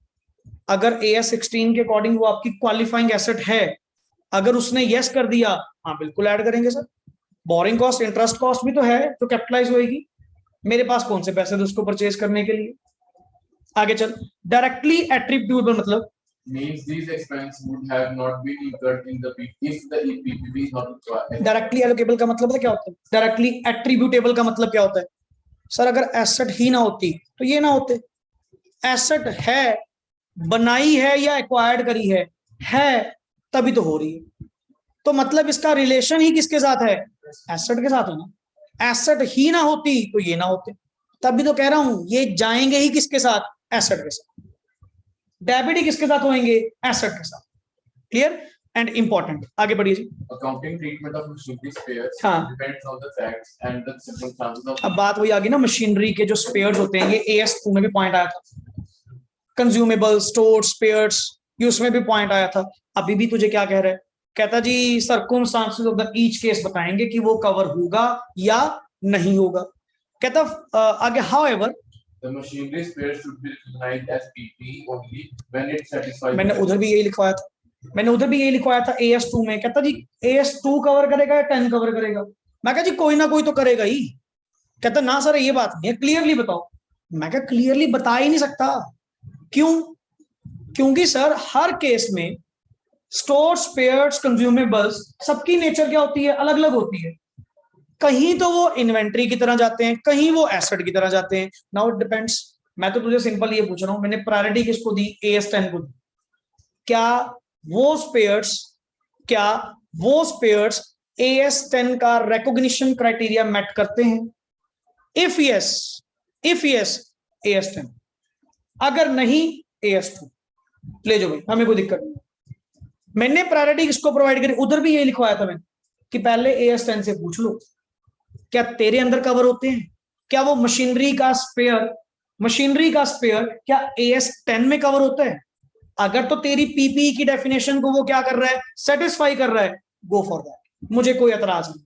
अगर AS 16 के अकॉर्डिंग वो आपकी क्वालिफाइंग एसेट है, अगर उसने यस कर दिया, हाँ बिल्कुल ऐड करेंगे sir. Borrowing cost interest cost भी तो है जो कैपिटलाइज होएगी, मेरे पास कौन से पैसे थे उसको परचेज करने के लिए। आगे चल, डायरेक्टली एट्रीब्यूटेबल मतलब means these expenses would have not been incurred in the PPP if the PPP is not required. Directly allocable का मतलब क्या होता है, डायरेक्टली एट्रीब्यूटेबल का मतलब क्या होता है? सर अगर एसेट ही ना होती तो ये ना होते, एसेट है, बनाई है या एक्वायर्ड करी है तभी तो हो रही है, तो मतलब इसका रिलेशन ही किसके साथ है, एसेट के साथ है ना। एसेट ही ना होती तो ये ना होते, तभी तो कह रहा हूं ये जाएंगे ही किसके साथ, एसेट के साथ। डेबिट ही किसके साथ होंगे, एसेट के साथ। क्लियर एंड इंपॉर्टेंट, आगे बढ़िए जी। Accounting treatment of machinery spares हाँ, depends on the facts and the circumstances of. अब बात वही आ गई ना, मशीनरी के जो स्पेयर्स होते हैं, ये AS 2 में भी पॉइंट आया था, कंज्यूमेबल स्टोर स्पेयर्स, ये उसमें भी पॉइंट आया था। अभी भी तुझे क्या कह रहा है, कहता जी circumstances of the each case बताएंगे कि वो कवर होगा या नहीं होगा। कहता आगे, however The machinery spares should be recognized as PP only when it satisfies. मैंने उधर भी यही लिखवाया था AS 2 में। कहता जी AS 2 कवर करेगा या 10 कवर करेगा? मैं कहा जी कोई ना कोई तो करेगा ही। कहता ना सर ये बात नहीं है, क्लियरली बताओ। मैं कहा क्लियरली बता ही नहीं सकता, क्यों? क्योंकि सर हर केस में स्टोर स्पेयर्स कंज्यूमेबल्स सबकी नेचर क्या होती है, अलग अलग होती है। कहीं तो वो इन्वेंट्री की तरह जाते हैं, कहीं वो एसेट की तरह जाते हैं। Now it depends. मैं तो तुझे सिंपल ये पूछ रहा हूं, मैंने प्रायोरिटी किसको दी, AS 10 को दी। क्या वो स्पेयर्स AS 10 का रिकॉग्निशन क्राइटेरिया मेट करते हैं? इफ यस AS 10, अगर नहीं AS 2 ले जाओ भाई, हमें कोई दिक्कत नहीं। मैंने प्रायोरिटी किसको प्रोवाइड करी, उधर भी यही लिखवाया था मैंने कि पहले AS 10 से पूछ लो क्या तेरे अंदर कवर होते हैं, क्या वो मशीनरी का स्पेयर क्या AS 10 में कवर होता है? अगर तो तेरी PPE की डेफिनेशन को वो क्या कर रहा है, सेटिस्फाई कर रहा है, गो फॉर दैट, मुझे कोई एतराज नहीं।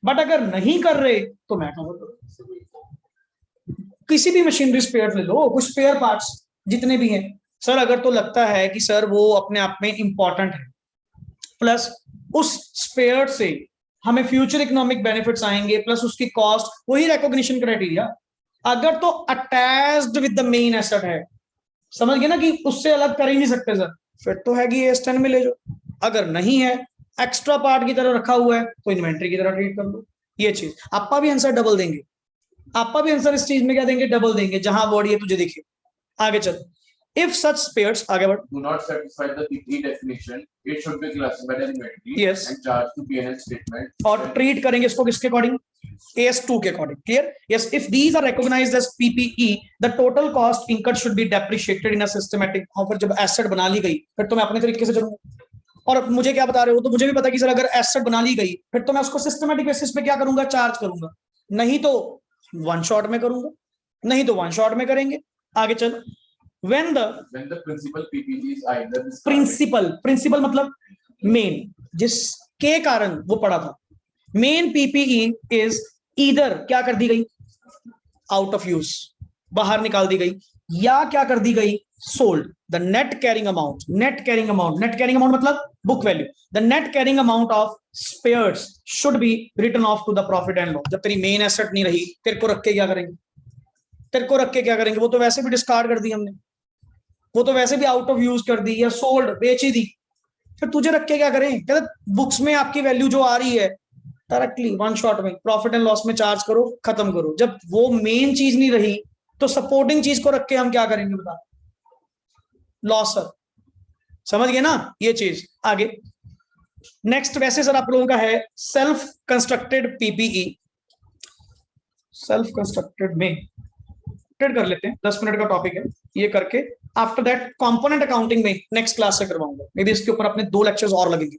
बट अगर नहीं कर रहे तो मैं कवर करूं। किसी भी मशीनरी स्पेयर ले लो, कुछ स्पेयर पार्ट्स जितने भी हैं, सर अगर तो लगता है कि सर वो अपने आप में इंपॉर्टेंट है, प्लस उस स्पेयर से हमें फ्यूचर इकोनॉमिक बेनिफिट्स आएंगे, प्लस उसकी कॉस्ट, वही रिकॉग्निशन क्राइटेरिया। अगर तो attached with the main asset है, समझ गए ना, कि उससे अलग कर ही नहीं सकते सर, फिर तो है कि S10 में ले जाओ। अगर नहीं है, एक्स्ट्रा पार्ट की तरह रखा हुआ है, तो इन्वेंट्री की तरह ट्रीट कर लो। ये चीज आपका भी आंसर डबल देंगे, आपका भी आंसर इस चीज में क्या देंगे, डबल देंगे, जहां वर्ड ये तुझे दिखे। आगे चल, if such spares, आगे बढ़, do not satisfy the PPE definition, it should be classified as inventory Yes. and charged to P&L statement. और ट्रीट करेंगे इसको किसके अकॉर्डिंग, AS2 के according. Clear? Yes, if these are recognised as PPE, the total cost incurred should be depreciated in a systematic. और फिर जब asset बना ली गई, फिर तो मैं अपने तरीके से चलूंगा। और मुझे क्या बता रहे हो, तो मुझे भी पता कि सर अगर एसेट बना ली गई, फिर तो मैं उसको सिस्टमैटिक बेसिस पे क्या करूंगा, चार्ज करूंगा। नहीं तो वन शॉट में करूंगा, नहीं तो वन शॉट में करेंगे। आगे चल, when the principal PPE is either principal मतलब मेन, जिसके कारण वो पड़ा था, मेन PPE इज ईदर क्या कर दी गई, आउट ऑफ यूज, बाहर निकाल दी गई, या क्या कर दी गई, sold. The net carrying amount मतलब book value, the net carrying amount of spares should be written off to the profit and loss. जब तेरी मेन एसेट नहीं रही, तेरे को रख के क्या करेंगे, वो तो वैसे भी डिस्कार्ड कर दी हमने, वो तो वैसे भी आउट ऑफ यूज कर दी या सोल्ड, बेच ही दी, फिर तुझे रख के क्या करें। कहते बुक्स में आपकी वैल्यू जो आ रही है, डायरेक्टली वन शॉट में प्रॉफिट एंड लॉस में चार्ज करो, खत्म करो। जब वो मेन चीज नहीं रही, तो सपोर्टिंग चीज को रख के हम क्या करेंगे, बता, लॉस सर। समझ गए ना ये चीज। आगे नेक्स्ट, वैसे सर आप लोगों का है self constructed PPE। Self constructed में कर लेते हैं, 10 मिनट का टॉपिक है ये करके। आफ्टर दैट कंपोनेंट अकाउंटिंग में नेक्स्ट क्लास से करवाऊंगा, मे बी इसके ऊपर अपने 2 लेक्चर्स और लगेंगे।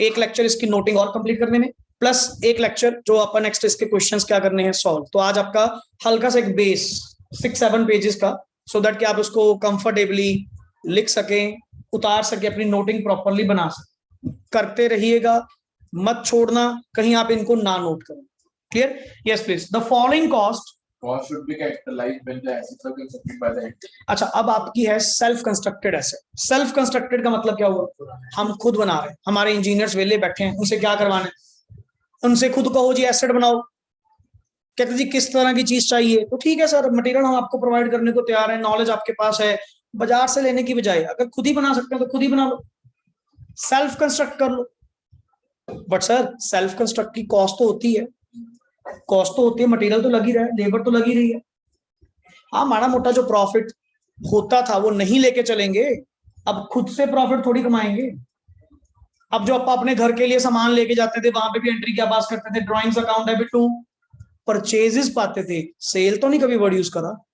एक लेक्चर इसकी नोटिंग और कंप्लीट करने में, प्लस एक लेक्चर जो अपन नेक्स्ट इसके क्वेश्चंस क्या करने हैं सॉल्व। तो आज आपका हल्का सा एक बेस 6-7 पेजेस का, सो दैट कि आप उसको कंफर्टेबली लिख सकें, उतार सके, अपनी नोटिंग प्रॉपरली बना सके। करते रहिएगा, मत छोड़ना कहीं आप इनको ना नोट करें। Clear? Yes please. The following cost should be capitalized when the assets are constructed by the entity. अच्छा, अब आपकी है self constructed asset. Self constructed का मतलब क्या हुआ, हम खुद बना रहे हैं, हमारे इंजीनियर्स वेले बैठे हैं, उनसे क्या करवाना है, उनसे खुद कहो जी एसेट बनाओ। कहते जी किस तरह की चीज चाहिए, तो ठीक है सर, मटेरियल हम आपको प्रोवाइड करने को तैयार है, नॉलेज आपके पास है, बाजार से लेने की बजाय अगर खुद ही बना सकते हैं तो खुद ही बना लो, सेल्फ कंस्ट्रक्ट कर लो। बट सर सेल्फ कंस्ट्रक्ट की कॉस्ट तो होती है, मटेरियल तो लगी रहा है, लेबर तो लगी रही है। हाँ, माड़ा मोटा जो प्रॉफिट होता था वो नहीं लेके चलेंगे, अब खुद से प्रॉफिट थोड़ी कमाएंगे। अब जो आप अपने घर के लिए सामान लेके जाते थे, वहां पे भी एंट्री क्या पास करते थे, drawings account debit to purchases पाते थे, सेल तो नहीं कभी वर्ड यूज करा,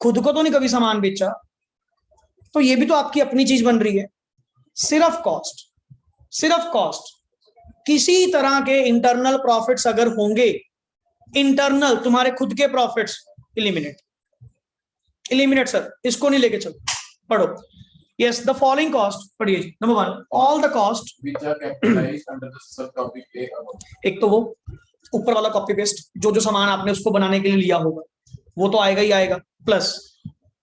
खुद को तो नहीं कभी सामान बेचा। तो ये भी तो आपकी अपनी चीज बन रही है। सिर्फ कॉस्ट, किसी तरह के इंटरनल प्रॉफिट्स अगर होंगे, इंटरनल तुम्हारे खुद के प्रॉफिट्स, इलिमिनेट सर, इसको नहीं लेके चलो। पढ़ो, यस, द फॉलोइंग कॉस्ट पढ़िए। Number 1, all the cost which are capitalized under the sub topic A above. एक तो वो ऊपर वाला कॉपी पेस्ट, जो सामान आपने उसको बनाने के लिए लिया होगा वो तो आएगा ही आएगा, plus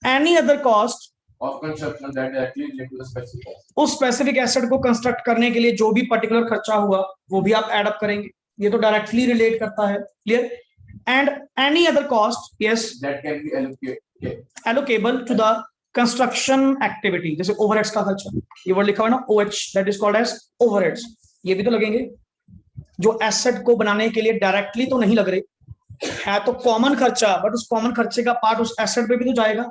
any other cost of construction that directly relate to the specific asset. उस स्पेसिफिक एसेट को कंस्ट्रक्ट करने के लिए जो भी पर्टिकुलर खर्चा हुआ वो भी आप एड अप करेंगे, ये तो डायरेक्टली रिलेट करता है। Clear? And any other cost, yes, that can be allocable to the construction activity, जैसे ओवरहेड्स का खर्चा, ये वर्ड लिखा हुआ है ना, OH, that is called as overheads, ये भी तो लगेंगे, जो एसेट को बनाने के लिए डायरेक्टली तो नहीं लग रहे है, तो कॉमन खर्चा, बट उस कॉमन खर्चे का पार्ट उस एसेट पे भी तो जाएगा,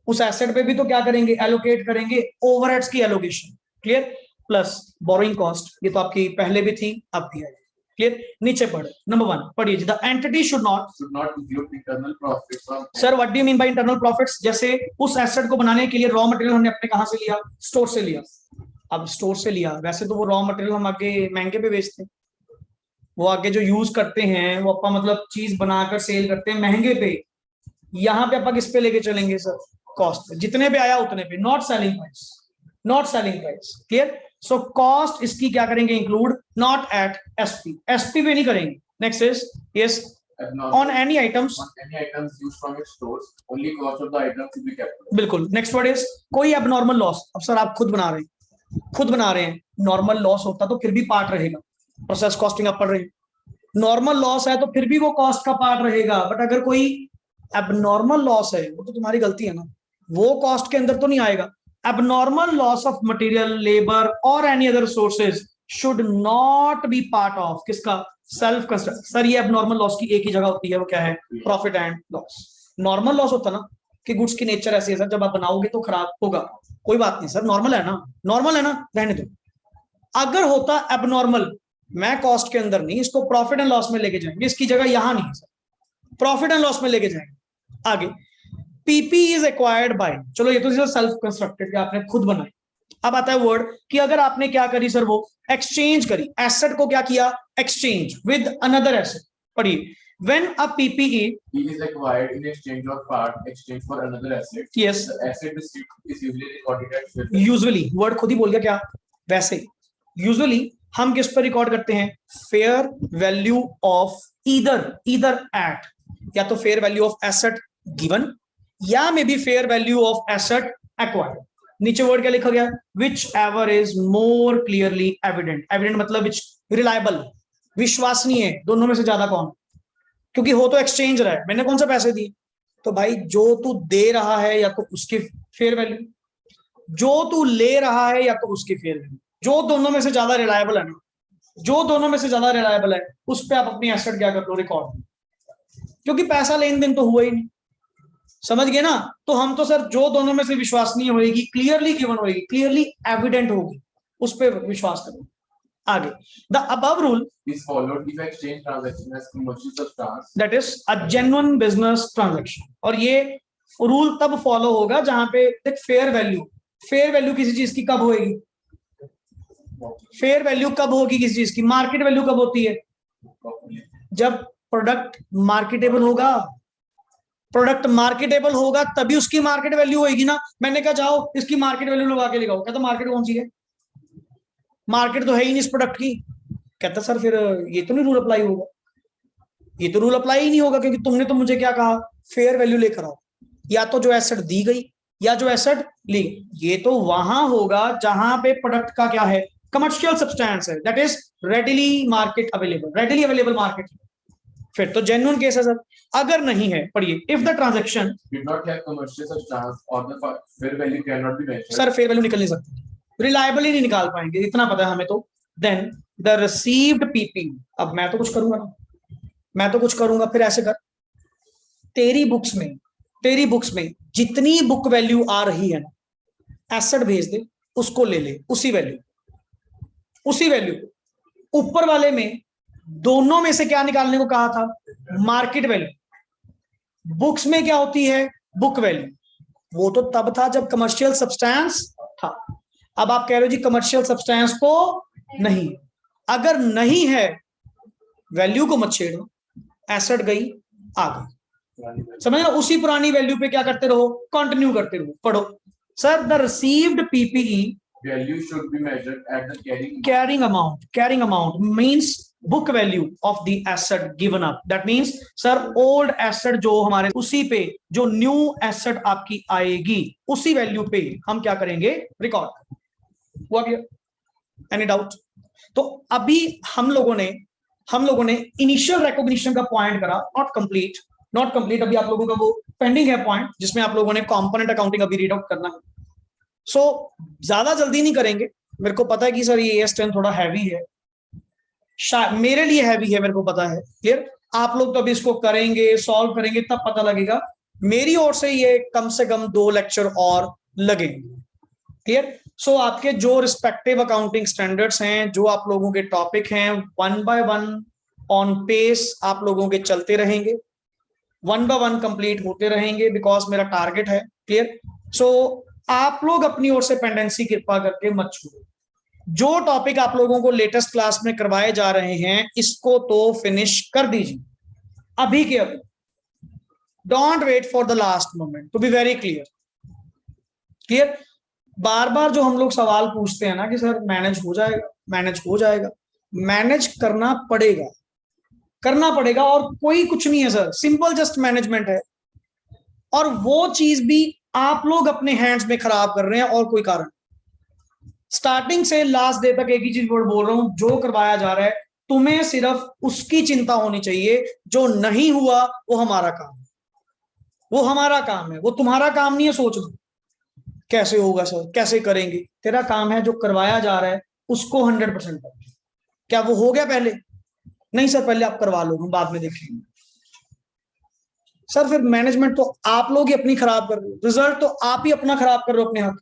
उस एसेट पे भी तो क्या करेंगे, एलोकेट करेंगे, ओवरहेड्स की allocation. Clear? Plus borrowing cost, ये तो आपकी पहले भी थी, अब भी है। क्लियर? नीचे पढ़े, नंबर 1 पढ़िए, the entity should not include internal profits from sir, what do you mean by internal profits? जैसे उस एसेट को बनाने के लिए रॉ मटेरियल हमने अपने कहां से लिया, स्टोर से लिया। अब स्टोर से लिया, वैसे तो वो रॉ मटेरियल हम आगे महंगे पे बेचते हैं, वो आगे जो यूज करते हैं वो अपना मतलब चीज बनाकर सेल करते हैं महंगे पे, यहाँ पे आप किस पे लेके चलेंगे सर, कॉस्ट पे, जितने पे आया उतने पे, not selling price. Clear? So cost इसकी क्या करेंगे, इंक्लूड, नॉट एट एसपी पे नहीं करेंगे। Next is, yes, on any items used from its stores, only cost of the items will be capitalized. बिल्कुल. नेक्स्ट वर्ड इज कोई abnormal loss. अब sir आप खुद बना रहे हैं, नॉर्मल लॉस होता तो फिर भी पार्ट रहेगा. प्रोसेस कॉस्टिंग आप पढ़ रहे हैं, नॉर्मल लॉस है तो फिर भी वो कॉस्ट का पार्ट रहेगा. बट अगर कोई एबनॉर्मल लॉस है वो तो तुम्हारी गलती है ना, वो कॉस्ट के अंदर तो नहीं आएगा. Abnormal loss of material, labour और any other sources should not be part of किसका, सेल्फ कंस्ट्रक्ट. सर ये एबनॉर्मल लॉस की एक ही जगह होती है, वो क्या है, profit and loss. Normal loss होता ना कि गुड्स की नेचर ऐसी है सर, जब आप बनाओगे तो खराब होगा, कोई बात नहीं सर, नॉर्मल है ना, रहने दो. अगर होता एबनॉर्मल, मैं कॉस्ट के अंदर नहीं, इसको प्रॉफिट एंड लॉस में लेके जाएंगे, इसकी जगह यहां नहीं है सर, प्रॉफिट एंड लॉस में लेके जाएंगे. आगे पीपी इज एक्वायर्ड बाय, चलो ये तो सेल्फ कंस्ट्रक्टेड, आपने खुद बनाई. अब आता है वर्ड कि अगर आपने क्या करी सर, वो एक्सचेंज करी, एसेट को क्या किया, एक्सचेंज विद अनदर एसेट. पढ़िए, when a PPE is acquired in exchange of part exchange for another asset. Yes. The asset is usually recorded at fair value. Usually word खुद ही बोल गया क्या, वैसे usually हम किस पर रिकॉर्ड करते हैं, fair value of either at, या तो fair value of asset given या may be fair value of asset acquired. नीचे वर्ड क्या लिखा गया, whichever is more clearly evident. Evident मतलब विच, रिलायबल, विश्वसनीय है, दोनों में से ज्यादा कौन, क्योंकि हो तो एक्सचेंज रहा है, मैंने कौन सा पैसे दिए, तो भाई जो तू दे रहा है या तो उसकी फेयर वैल्यू, जो तू ले रहा है या तो उसकी फेयर वैल्यू, जो दोनों में से ज्यादा रिलायबल है ना, जो दोनों में से ज्यादा रिलायबल है उस पर आप अपनी एसेट क्या कर लो, रिकॉर्ड. क्योंकि पैसा लेन देन तो हुआ ही नहीं, समझ गए ना. तो हम तो सर जो दोनों में से विश्वसनीय होगी, क्लियरली गिवन होगी, क्लियरली एविडेंट होगी, उस पर विश्वास करो. आगे, the above rule is followed if exchange transaction has commercial substance, that is a genuine business transaction. और ये रूल तब फॉलो होगा जहां पे देख, फेयर वैल्यू किसी चीज की कब होगी, फेयर वैल्यू कब होगी किसी चीज की, मार्केट वैल्यू कब होती है, जब प्रोडक्ट मार्केटेबल होगा. प्रोडक्ट मार्केटेबल होगा तभी उसकी मार्केट वैल्यू होगी ना. मैंने कहा जाओ इसकी मार्केट वैल्यू लगा के लगाओ, कहता मार्केट कौन सी है, मार्केट तो है ही नहीं इस प्रोडक्ट की. कहता सर फिर ये तो नहीं रूल अप्लाई होगा, ये तो रूल अप्लाई ही नहीं होगा, क्योंकि तुमने तो मुझे क्या कहा, फेयर वैल्यू लेकर आओ, या तो जो एसेट दी गई या जो एसेट ली. ये तो वहां होगा जहां पे प्रोडक्ट का क्या है, कमर्शियल सब्सटेंस है, that is readily market available, readily available market. फिर तो जेन्युइन केस है सर. अगर नहीं है, पढ़िए, if the transaction did not have commercial substance or the fair value cannot be measured. Sir fair value निकल नहीं सकती, रिलायबल ही नहीं निकाल पाएंगे, इतना पता है हमें तो. देन द रिसीव्ड पीपी, अब मैं तो कुछ करूंगा ना, फिर ऐसे कर, तेरी बुक्स में जितनी बुक वैल्यू आ रही है ना, एसेट भेज दे, उसको ले ले, उसी वैल्यू. ऊपर वाले में दोनों में से क्या निकालने को कहा था, मार्केट वैल्यू. बुक्स में क्या होती है, बुक वैल्यू. वो तो तब था जब कमर्शियल सब्सटेंस था. अब आप कह रहे हो जी कमर्शियल सब्सटेंस तो नहीं, अगर नहीं है वैल्यू को मत छेड़ो, एसेट गई आ गई, समझ लो. उसी पुरानी वैल्यू पे क्या करते रहो, कंटिन्यू करते रहो. पढ़ो sir, the received PPE value should be measured at the carrying amount means book value of the asset given up. that means sir old asset जो हमारे, उसी पे जो न्यू एसेट आपकी आएगी उसी वैल्यू पे हम क्या करेंगे, रिकॉर्ड. हुआ क्या, एनी डाउट? तो अभी हम लोगों ने इनिशियल रिकॉग्निशन का पॉइंट करा, नॉट कंप्लीट, अभी आप लोगों का वो पेंडिंग है पॉइंट, जिसमें आप लोगों ने कंपोनेंट अकाउंटिंग अभी रीड आउट करना है. सो ज्यादा जल्दी नहीं करेंगे, मेरे को पता है कि सर ये AS10 थोड़ा हैवी है, मेरे लिए हैवी है, मेरे को पता है. क्लियर? आप लोग तो अभी इसको करेंगे, सॉल्व करेंगे, तब पता लगेगा. मेरी ओर से ये कम से कम 2 लेक्चर और लगेंगे. क्लियर? सो आपके जो रिस्पेक्टिव अकाउंटिंग स्टैंडर्ड्स हैं, जो आप लोगों के टॉपिक हैं, 1 by 1 ऑन पेस आप लोगों के चलते रहेंगे, 1 by 1 कंप्लीट होते रहेंगे, बिकॉज मेरा टारगेट है. क्लियर? सो आप लोग अपनी ओर से पेंडेंसी कृपा करके मत छोड़ो. जो टॉपिक आप लोगों को लेटेस्ट क्लास में करवाए जा रहे हैं, इसको तो फिनिश कर दीजिए अभी के अभी. Don't wait for the last moment, to be very clear. बार बार जो हम लोग सवाल पूछते हैं ना कि सर मैनेज हो जाएगा, मैनेज करना पड़ेगा. करना पड़ेगा और कोई कुछ नहीं है सर, सिंपल जस्ट मैनेजमेंट है। और वो चीज भी आप लोग अपने हैंड्स में खराब कर रहे हैं और कोई कारण। स्टार्टिंग से लास्ट डे तक एक ही चीज बोल रहा हूं, जो करवाया जा रहा है तुम्हें सिर्फ उसकी चिंता होनी चाहिए, जो नहीं हुआ वो हमारा काम है, वो हमारा काम है, वो तुम्हारा काम नहीं है सोचना कैसे होगा सर, कैसे करेंगे। तेरा काम है जो करवाया जा रहा है उसको 100% कर। क्या वो हो गया पहले? नहीं सर, पहले आप करवा लो, हम बाद में देखेंगे। सर फिर मैनेजमेंट तो आप लोग ही अपनी खराब कर रहे हो, रिजल्ट तो आप ही अपना खराब कर रहे हो अपने हाथ।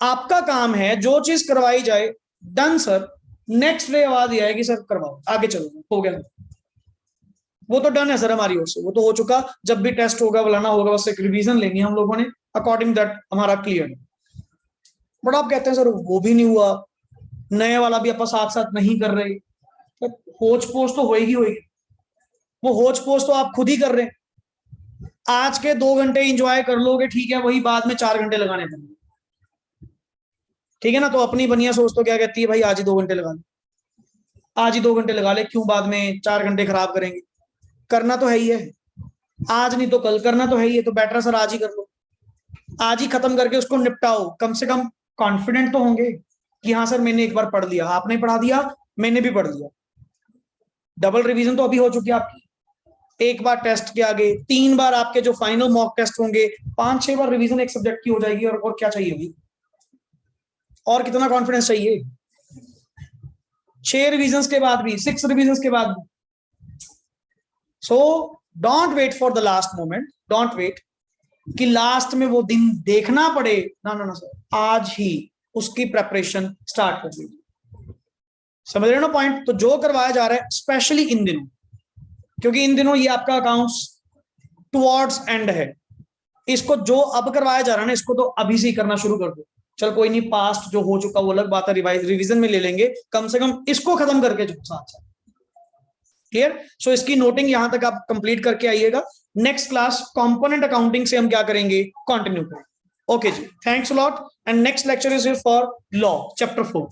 आपका काम है जो चीज करवाई जाए, डन सर, नेक्स्ट डे आवाज ये आएगी सर करवाओ, आगे चलो, हो गया, वो तो डन है सर हमारी ओर से, वो तो हो चुका। जब भी टेस्ट होगा बुलाना होगा, बस एक रिवीजन लेंगे हम लोगों ने, अकॉर्डिंग दैट हमारा क्लियर। बट आप कहते हैं सर वो भी नहीं हुआ, नए वाला भी आप साथ साथ नहीं कर रहे, तो होच पोच तो होएगी होएगी। वो होच पोच तो आप खुद ही कर रहे हैं। आज के 2 घंटे इंजॉय कर लोगे ठीक है, वही बाद में 4 घंटे लगाने पड़ेंगे, ठीक है ना। तो अपनी बनिया सोच तो क्या कहती है, भाई आज ही 2 घंटे लगा ले, आज ही 2 घंटे लगा ले, क्यों बाद में 4 घंटे खराब करेंगे। करना तो है ही है, आज नहीं तो कल करना तो है ही है, तो बेटर सर आज ही कर लो, आज ही खत्म करके उसको निपटाओ। कम से कम कॉन्फिडेंट तो होंगे कि हाँ सर मैंने एक बार पढ़ लिया, आपने पढ़ा दिया, मैंने भी पढ़ लिया। डबल रिवीजन तो अभी हो चुकी है आपकी, एक बार टेस्ट के आगे 3 बार आपके जो फाइनल मॉक टेस्ट होंगे, 5-6 बार रिवीजन एक सब्जेक्ट की हो जाएगी, और क्या चाहिए भाई, और कितना कॉन्फिडेंस चाहिए। 6 रिवीजन के बाद भी, 6 रिवीजन के बाद भी। So don't wait for the last moment, don't wait कि लास्ट में वो दिन देखना पड़े, ना ना ना सर, आज ही उसकी प्रेपरेशन स्टार्ट कर दीजिए। समझ रहे हो ना पॉइंट। तो जो करवाया जा रहा है स्पेशली इन दिनों, क्योंकि इन दिनों ये आपका अकाउंट्स टुवर्ड्स एंड है, इसको जो अब करवाया जा रहा है ना, इसको तो अभी से ही करना शुरू कर दो। चल कोई नहीं, पास्ट जो हो चुका वो अलग बात है, रिवीजन में ले लेंगे, कम से कम इसको खत्म करके जो साथ साथ। क्लियर। सो इसकी नोटिंग यहां तक आप कंप्लीट करके आइएगा। नेक्स्ट क्लास कंपोनेंट अकाउंटिंग से हम क्या करेंगे, कंटिन्यू करेंगे। ओके जी, thanks a lot, and next lecture is for law chapter 4।